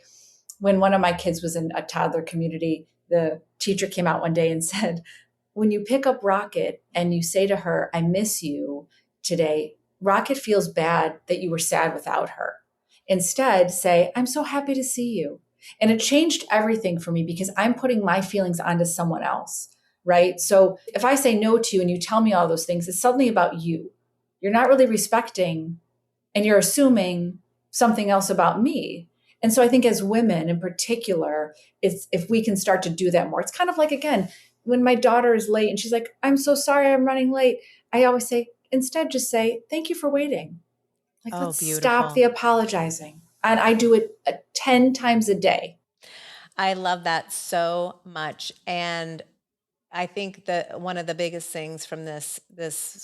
when one of my kids was in a toddler community, the teacher came out one day and said, when you pick up Rocket and you say to her, I miss you today, Rocket feels bad that you were sad without her. Instead, say, I'm so happy to see you. And it changed everything for me because I'm putting my feelings onto someone else, right? So if I say no to you and you tell me all those things, it's suddenly about you. You're not really respecting, and you're assuming something else about me. And so I think as women in particular, it's, if we can start to do that more, it's kind of like, again, when my daughter is late and she's like, I'm so sorry I'm running late, I always say, instead, just say, thank you for waiting. Like, Oh, let's stop the beautiful. apologizing. And I do it 10 times a day. I love that so much. And I think that one of the biggest things from this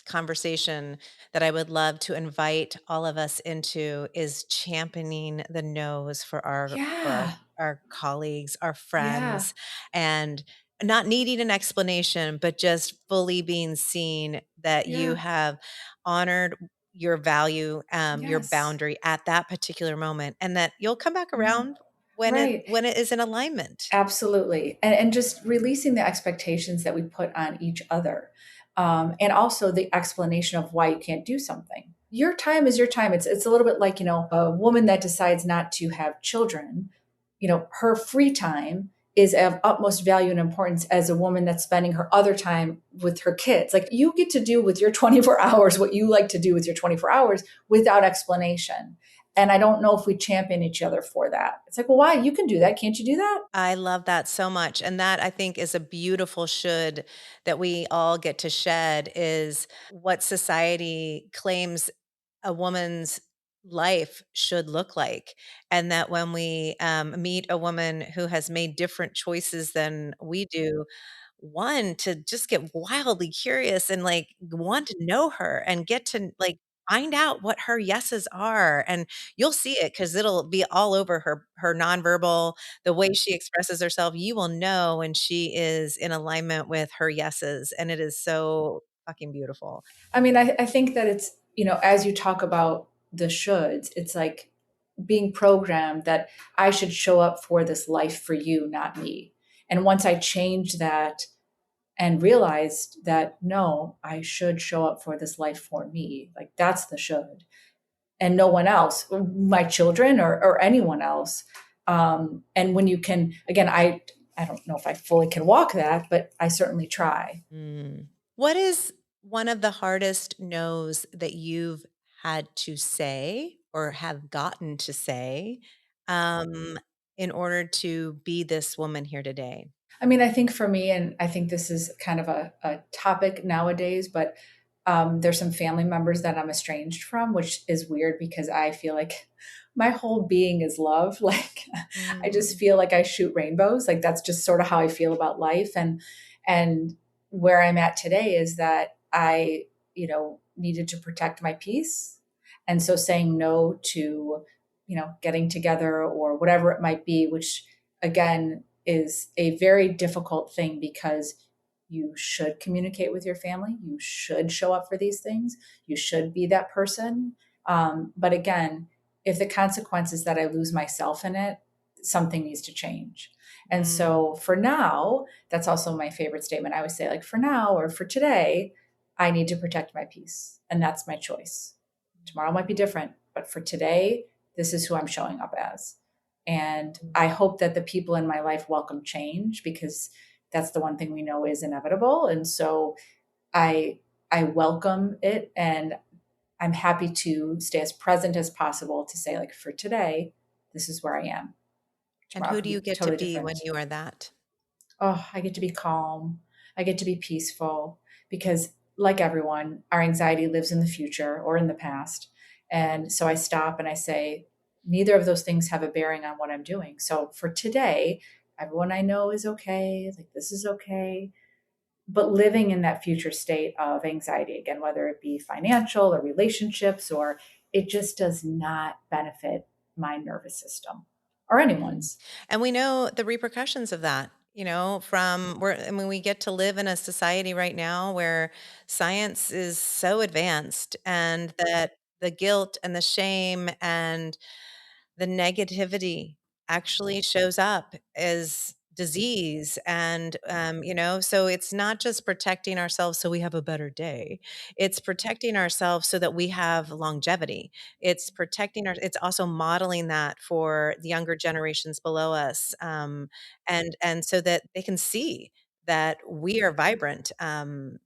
conversation that I would love to invite all of us into is championing the no's for Yeah. our colleagues, our Yeah. friends, and not needing an explanation, but just fully being seen that you Yeah. have honored your value, your Yes. boundary at that particular moment, and that you'll come back Yeah. around Right. when it is in alignment. Absolutely. And just releasing the expectations that we put on each other. And also the explanation of why you can't do something. Your time is your time. It's a little bit like, a woman that decides not to have children, her free time is of utmost value and importance as a woman that's spending her other time with her kids. Like, you get to do with your 24 hours what you like to do with your 24 hours without explanation. And I don't know if we champion each other for that. It's like, well, why? You can do that. Can't you do that? I love that so much. And that I think is a beautiful should that we all get to shed is what society claims a woman's life should look like. And that when we meet a woman who has made different choices than we do, one, to just get wildly curious and like want to know her and get to like find out what her yeses are. And you'll see it because it'll be all over her nonverbal, the way she expresses herself. You will know when she is in alignment with her yeses. And it is so fucking beautiful. I mean, I think that it's, as you talk about the shoulds, it's like being programmed that I should show up for this life for you, not me. And once I changed that and realized that, no, I should show up for this life for me, like that's the should, and no one else, my children or anyone else, And when you can, again, I don't know if I fully can walk that, but I certainly try. Mm. What is one of the hardest no's that you've had to say or have gotten to say um, in order to be this woman here today? I mean, I think for me, and I think this is kind of a topic nowadays, but there's some family members that I'm estranged from, which is weird because I feel like my whole being is love. Like I just Mm. feel like I shoot rainbows. Like that's just sort of how I feel about life. And where I'm at today is that I, needed to protect my peace. And so saying no to, getting together or whatever it might be, which again is a very difficult thing because you should communicate with your family. You should show up for these things. You should be that person. But again, if the consequence is that I lose myself in it, something needs to change. And Mm. so for now, that's also my favorite statement. I always say, like, for now or for today, I need to protect my peace. And that's my choice. Tomorrow might be different, but for today, this is who I'm showing up as. And I hope that the people in my life welcome change because that's the one thing we know is inevitable. And so I I welcome it and I'm happy to stay as present as possible to say, like, for today, this is where I am. And Tomorrow who could do you be get to totally be when different. you are that? Oh, I get to be calm. I get to be peaceful because, like everyone, our anxiety lives in the future or in the past. And so I stop and I say, neither of those things have a bearing on what I'm doing. So for today, everyone I know is okay. Like, this is okay. But living in that future state of anxiety, again, whether it be financial or relationships, or it just does not benefit my nervous system or Mm. anyone's. And we know the repercussions of that, from where, I mean, we get to live in a society right now where science is so advanced and that the guilt and the shame and the negativity actually shows up as disease and so it's not just protecting ourselves so we have a better day, it's protecting ourselves so that we have longevity, it's also modeling that for the younger generations below us, and so that they can see that we are vibrant,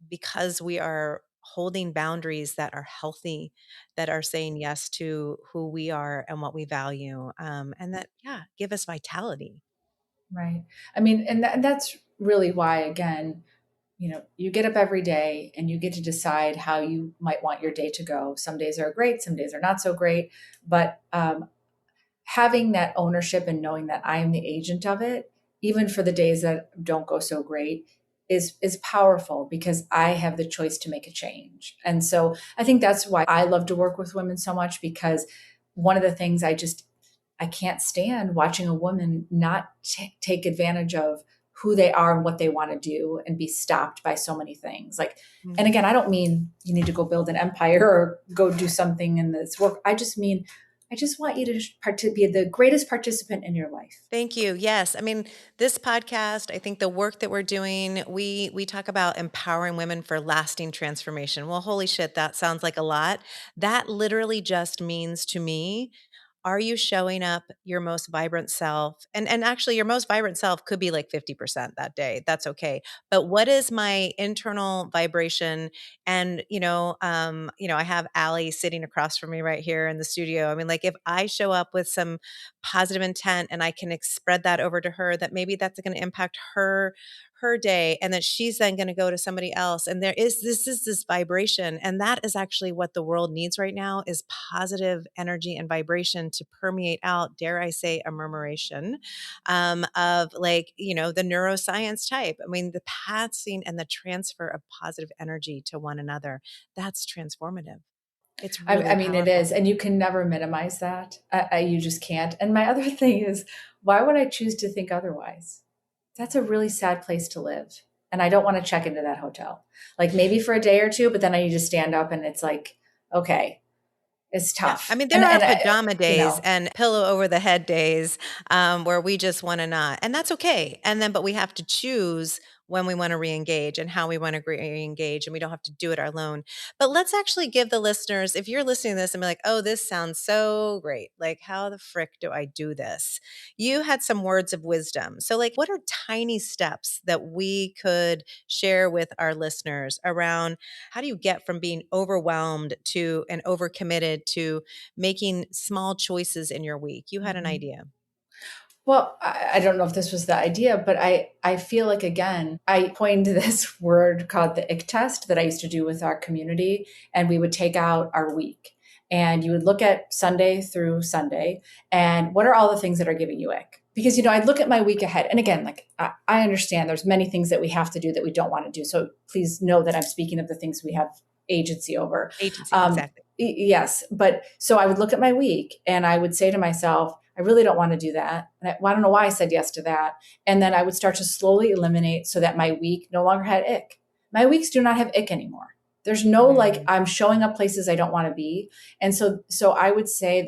because we are holding boundaries that are healthy, that are saying yes to who we are and what we value, and that, yeah, give us vitality. Right. I mean, and that's really why, again, you get up every day and you get to decide how you might want your day to go. Some days are great, some days are not so great. But having that ownership and knowing that I am the agent of it, even for the days that don't go so great, is powerful because I have the choice to make a change. And so I think that's why I love to work with women so much because one of the things I can't stand watching a woman not take advantage of who they are and what they want to do and be stopped by so many things. Like, and Mm. again, I don't mean you need to go build an empire or go do something in this work. I just mean I just want you to be the greatest participant in your life. Thank you. Yes. I mean, this podcast, I think the work that we're doing, we talk about empowering women for lasting transformation. Well, holy shit, that sounds like a lot. That literally just means to me, are you showing up your most vibrant self? And actually your most vibrant self could be like 50% that day. That's okay. But what is my internal vibration? And I have Allie sitting across from me right here in the studio. I mean, like, if I show up with some positive intent and I can spread that over to her, that maybe that's going to impact her day, and that she's then going to go to somebody else, and this vibration, and that is actually what the world needs right now, is positive energy and vibration to permeate out, dare I say, a murmuration, of, like, the neuroscience type. I mean, the passing and the transfer of positive energy to one another, that's transformative. It's I really mean, it powerful. is, and you can never minimize that. You just can't. And my other thing is, why would I choose to think otherwise? That's a really sad place to live, and I don't want to check into that hotel. Like maybe for a day or two, but then I need to stand up, and it's like, okay, it's Yeah, I tough. mean, there And are and pajama you days know, and pillow over the head days, where we just want to not, and that's okay. And then, but we have to choose when we want to re-engage and how we want to re-engage, and we don't have to do it alone. But let's actually give the listeners, if you're listening to this and be like, oh, this sounds so great, like how the frick do I do this? You had some words of wisdom. So like, what are tiny steps that we could share with our listeners around how do you get from being overwhelmed to and overcommitted to making small choices in your week? You had an Mhm. idea. Well, I don't know if this was the idea, but I feel like, again, I coined this word called the ick test that I used to do with our community. And we would take out our week and you would look at Sunday through Sunday and what are all the things that are giving you ick? Because, I'd look at my week ahead. And again, like I understand there's many things that we have to do that we don't want to do. So please know that I'm speaking of the things we have agency over. Agency, exactly. Yes. But so I would look at my week and I would say to myself, I really don't want to do that. And I don't know why I said yes to that. And then I would start to slowly eliminate so that my week no longer had ick. My weeks do not have ick anymore. There's no like I'm showing up places I don't want to be. And so I would say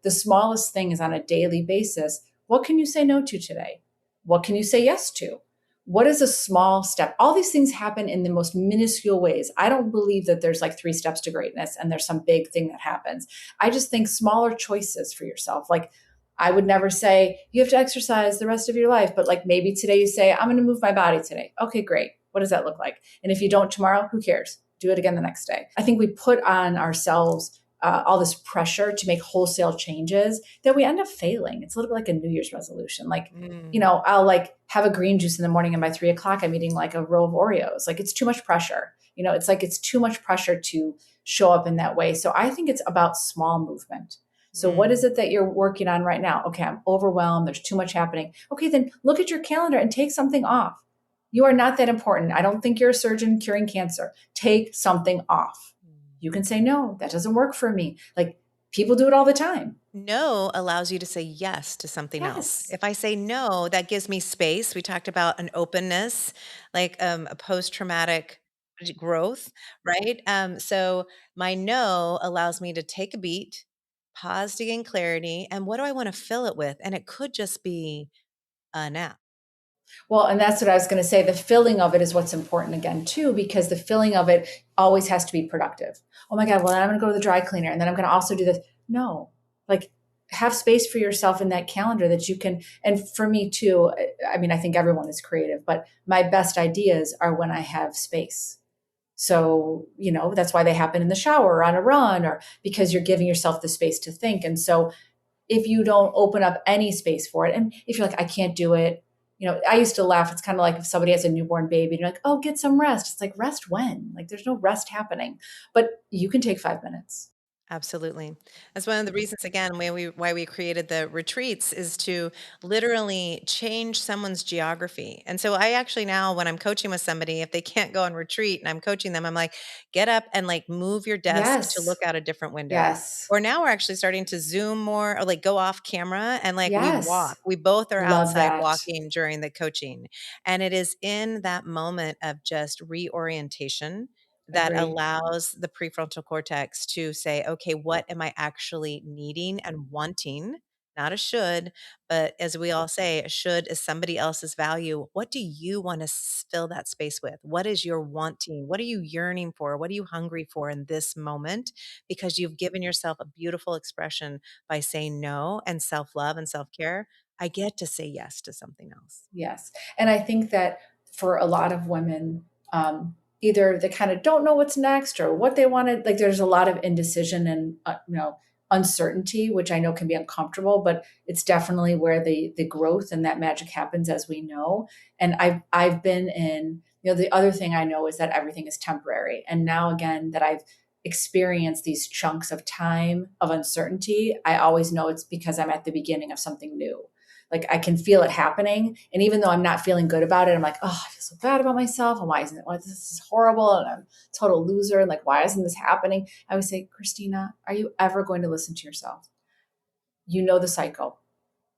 the smallest thing is on a daily basis. What can you say no to today? What can you say yes to? What is a small step? All these things happen in the most minuscule ways. I don't believe that there's like 3 steps to greatness and there's some big thing that happens. I just think smaller choices for yourself. Like I would never say you have to exercise the rest of your life, but like maybe today you say, I'm going to move my body today. Okay, great. What does that look like? And if you don't tomorrow, who cares? Do it again the next day. I think we put on ourselves all this pressure to make wholesale changes that we end up failing. It's a little bit like a New Year's resolution. Like, I'll like have a green juice in the morning and by 3 o'clock, I'm eating like a row of Oreos. Like it's too much pressure. It's like it's too much pressure to show up in that way. So I think it's about small movement. So what is it that you're working on right now? Okay, I'm overwhelmed. There's too much happening. Okay, then look at your calendar and take something off. You are not that important. I don't think you're a surgeon curing cancer. Take something off. You can say, no, that doesn't work for me. Like people do it all the time. No allows you to say yes to something else. Yes. If I say no, that gives me space. We talked about an openness, like a post-traumatic growth, right? So my no allows me to take a beat, pause to gain clarity, and what do I want to fill it with? And it could just be a nap. Well, and that's what I was going to say. The filling of it is what's important again, too, because the filling of it always has to be productive. Oh my God, well, then I'm going to go to the dry cleaner and then I'm going to also do this. No, like have space for yourself in that calendar that you can. And for me, too, I mean, I think everyone is creative, but my best ideas are when I have space. So, that's why they happen in the shower or on a run or because you're giving yourself the space to think. And so if you don't open up any space for it, and if you're like, I can't do it, I used to laugh. It's kind of like if somebody has a newborn baby and you're like, oh, get some rest. It's like, rest when? Like, there's no rest happening, but you can take 5 minutes. Absolutely. That's one of the reasons, again, why we created the retreats is to literally change someone's geography. And so I actually now, when I'm coaching with somebody, if they can't go on retreat and I'm coaching them, I'm like, get up and like move your desk to Yes. look out a different window. Yes. Or now we're actually starting to Zoom more or like go off camera and like we walk. Yes. We both are Love outside that. walking during the coaching. And it is in that moment of just reorientation that Agree. allows the prefrontal cortex to say, okay, what am I actually needing and wanting? Not a should, but as we all say, a should is somebody else's value. What do you want to fill that space with? What is your wanting? What are you yearning for? What are you hungry for in this moment? Because you've given yourself a beautiful expression by saying no and self love and self care. I get to say yes to something else. Yes. And I think that for a lot of women, either they kind of don't know what's next or what they wanted. Like there's a lot of indecision and, uncertainty, which I know can be uncomfortable, but it's definitely where the growth and that magic happens, as we know. And I've been in, the other thing I know is that everything is temporary. And now again, that I've experienced these chunks of time of uncertainty, I always know it's because I'm at the beginning of something new. Like I can feel it happening. And even though I'm not feeling good about it, I'm like, oh, I feel so bad about myself. And why isn't it? Why this is horrible? And I'm a total loser. And like, why isn't this happening? I would say, Christina, are you ever going to listen to yourself? You know the cycle.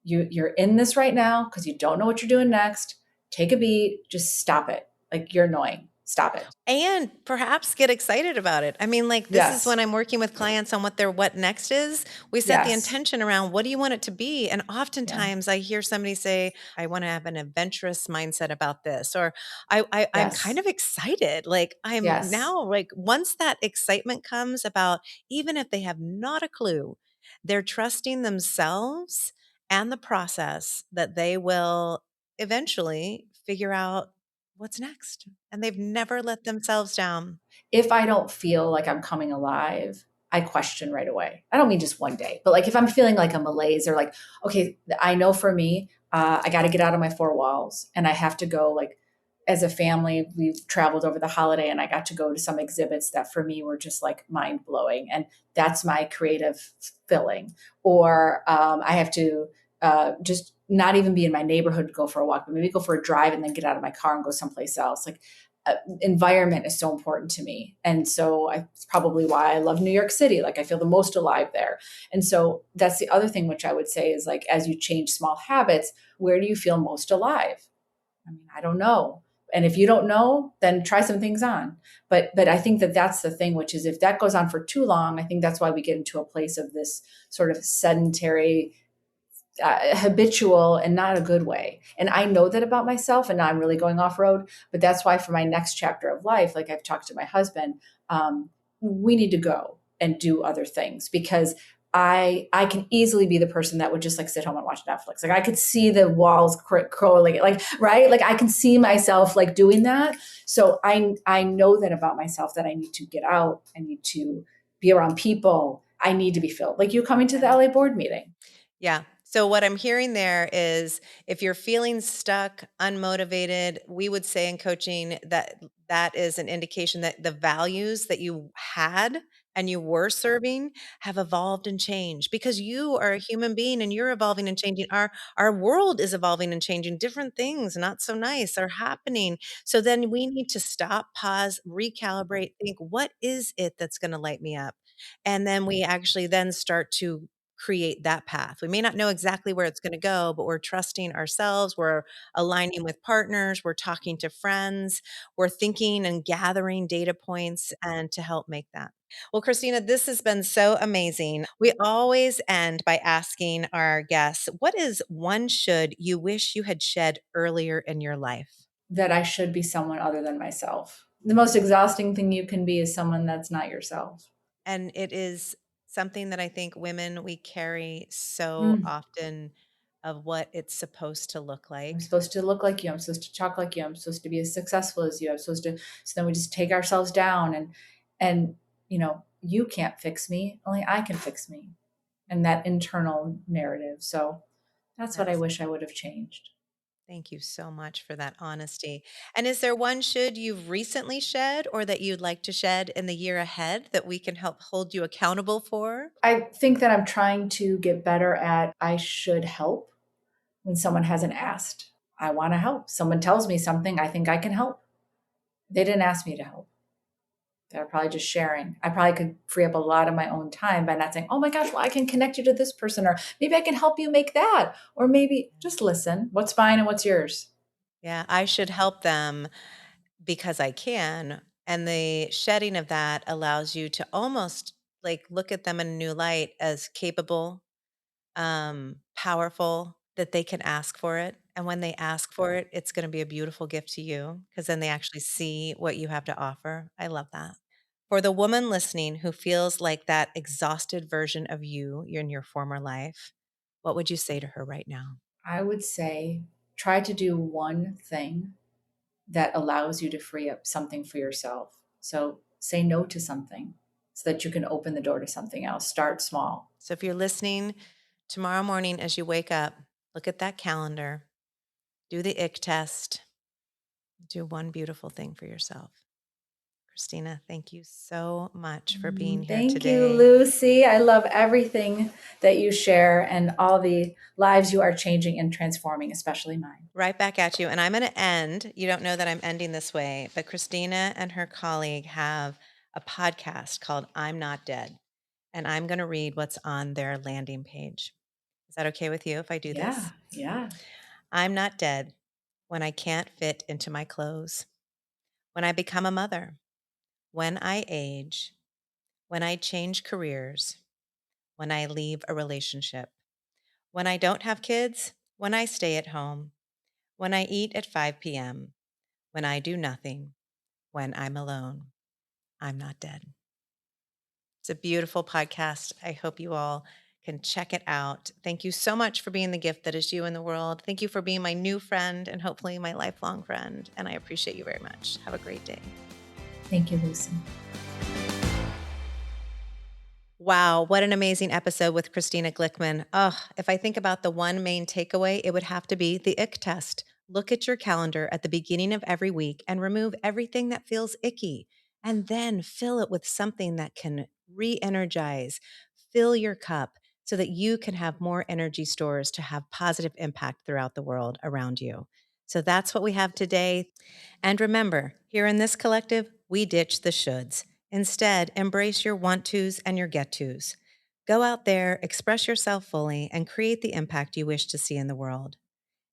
You're in this right now because you don't know what you're doing next. Take a beat, just stop it. Like you're annoying. stop it. And perhaps get excited about it. I mean, like, this is Yes. when I'm working with clients on what their what next is. We set the Yes. intention around what do you want it to be? And Yeah. oftentimes I hear somebody say, I want to have an adventurous mindset about this, or I'm kind Yes. of excited. Like, I'm Yes. now, like, once that excitement comes about, even if they have not a clue, they're trusting themselves and the process that they will eventually figure out what's next. And they've never let themselves down. If I don't feel like I'm coming alive, I question right away. I don't mean just one day, but like if I'm feeling like a malaise or like, okay, I know for me, I got to get out of my four walls and I have to go like, as a family, we've traveled over the holiday and I got to go to some exhibits that for me were just like mind blowing. And that's my creative filling. Or I have to just not even be in my neighborhood to go for a walk, but maybe go for a drive and then get out of my car and go someplace else. Like environment is so important to me. And so it's probably why I love New York City. Like I feel the most alive there. And so that's the other thing, which I would say is like, as you change small habits, where do you feel most alive? I mean, I don't know. And if you don't know, then try some things on. But I think that that's the thing, which is if that goes on for too long, I think that's why we get into a place of this sort of sedentary habitual and not a good way. And I know that about myself, and now I'm really going off road. But that's why for my next chapter of life, like I've talked to my husband, we need to go and do other things because I can easily be the person that would just like sit home and watch Netflix. Like I could see the walls crawling, like right, like I can see myself like doing that. So I know that about myself that I need to get out. I need to be around people. I need to be filled. Like you coming to the LA board meeting. Yeah. So what I'm hearing there is if you're feeling stuck, unmotivated, we would say in coaching that that is an indication that the values that you had and you were serving have evolved and changed because you are a human being and you're evolving and changing. Our world is evolving and changing. Different things, not so nice, are happening. So then we need to stop, pause, recalibrate, think, what is it that's going to light me up? And then we actually then start to create that path. We may not know exactly where it's going to go, but we're trusting ourselves. We're aligning with partners. We're talking to friends. We're thinking and gathering data points and to help make that. Well, Christina, this has been so amazing. We always end by asking our guests, what is one should you wish you had shed earlier in your life? That I should be someone other than myself. The most exhausting thing you can be is someone that's not yourself. And it is something that I think women, we carry so Mm. often of what it's supposed to look I'm like. supposed to look like you. I'm supposed to talk like you. I'm supposed to be as successful as you. I'm supposed to. So then we just take ourselves down, and you can't fix me. Only I can fix me, and that internal narrative. So that's what I That's wish I would have changed. Thank you so much for that honesty. And is there one should you've recently shed or that you'd like to shed in the year ahead that we can help hold you accountable for? I think that I'm trying to get better at I should help when someone hasn't asked. I want to help. Someone tells me something, I think I can help. They didn't ask me to help. They're probably just sharing. I probably could free up a lot of my own time by not saying, oh my gosh, well, I can connect you to this person, or maybe I can help you make that, or maybe just listen. What's mine and what's yours? Yeah, I should help them because I can. And the shedding of that allows you to almost like look at them in a new light as capable, powerful, that they can ask for it. And when they ask for it, it's going to be a beautiful gift to you because then they actually see what you have to offer. I love that. For the woman listening who feels like that exhausted version of you in your former life, what would you say to her right now? I would say try to do one thing that allows you to free up something for yourself. So say no to something so that you can open the door to something else. Start small. So if you're listening tomorrow morning as you wake up, look at that calendar, do the ick test, do one beautiful thing for yourself. Christina, thank you so much for being here Thank you, today. Lucy. I love everything that you share and all the lives you are changing and transforming, especially mine. Right back at you. And I'm going to end. You don't know that I'm ending this way, but Christina and her colleague have a podcast called I'm Not Dead. And I'm going to read what's on their landing page. Is that okay with you if I do Yeah, this? yeah. I'm not dead when I can't fit into my clothes, when I become a mother, when I age, when I change careers, when I leave a relationship, when I don't have kids, when I stay at home, when I eat at 5 p.m., when I do nothing, when I'm alone, I'm not dead. It's a beautiful podcast. I hope you all can check it out. Thank you so much for being the gift that is you in the world. Thank you for being my new friend and hopefully my lifelong friend. And I appreciate you very much. Have a great day. Thank you, Lucy. Wow, what an amazing episode with Christina Glickman. Oh, if I think about the one main takeaway, it would have to be the ick test. Look at your calendar at the beginning of every week and remove everything that feels icky, and then fill it with something that can re energize, fill your cup so that you can have more energy stores to have positive impact throughout the world around you. So that's what we have today. And remember, here in this collective, we ditch the shoulds. Instead, embrace your want tos and your get tos. Go out there, express yourself fully, and create the impact you wish to see in the world.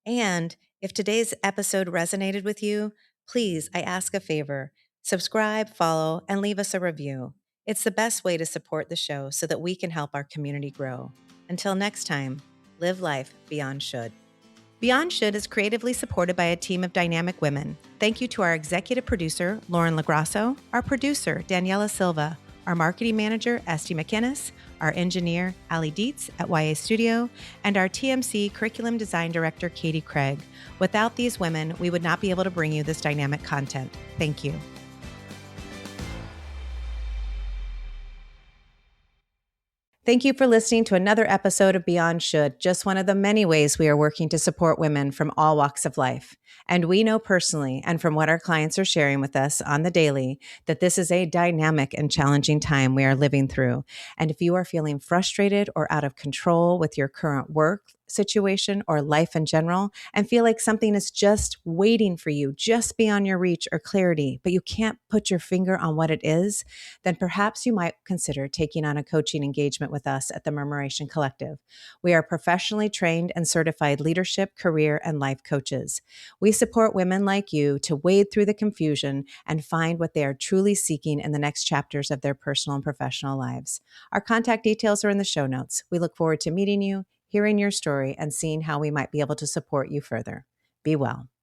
And if today's episode resonated with you, please, I ask a favor, subscribe, follow, and leave us a review. It's the best way to support the show so that we can help our community grow. Until next time, live life beyond should. Beyond Should is creatively supported by a team of dynamic women. Thank you to our executive producer, Lauren Lagrasso, our producer, Daniela Silva, our marketing manager, Esti MacInnes, our engineer, Ali Dietz at YA Studio, and our TMC curriculum design director, Katie Craig. Without these women, we would not be able to bring you this dynamic content. Thank you. Thank you for listening to another episode of Beyond Should, just one of the many ways we are working to support women from all walks of life. And we know personally, and from what our clients are sharing with us on the daily, that this is a dynamic and challenging time we are living through. And if you are feeling frustrated or out of control with your current work situation or life in general, and feel like something is just waiting for you, just beyond your reach or clarity, but you can't put your finger on what it is, then perhaps you might consider taking on a coaching engagement with us at the Murmuration Collective. We are professionally trained and certified leadership, career, and life coaches. We support women like you to wade through the confusion and find what they are truly seeking in the next chapters of their personal and professional lives. Our contact details are in the show notes. We look forward to meeting you, hearing your story, and seeing how we might be able to support you further. Be well.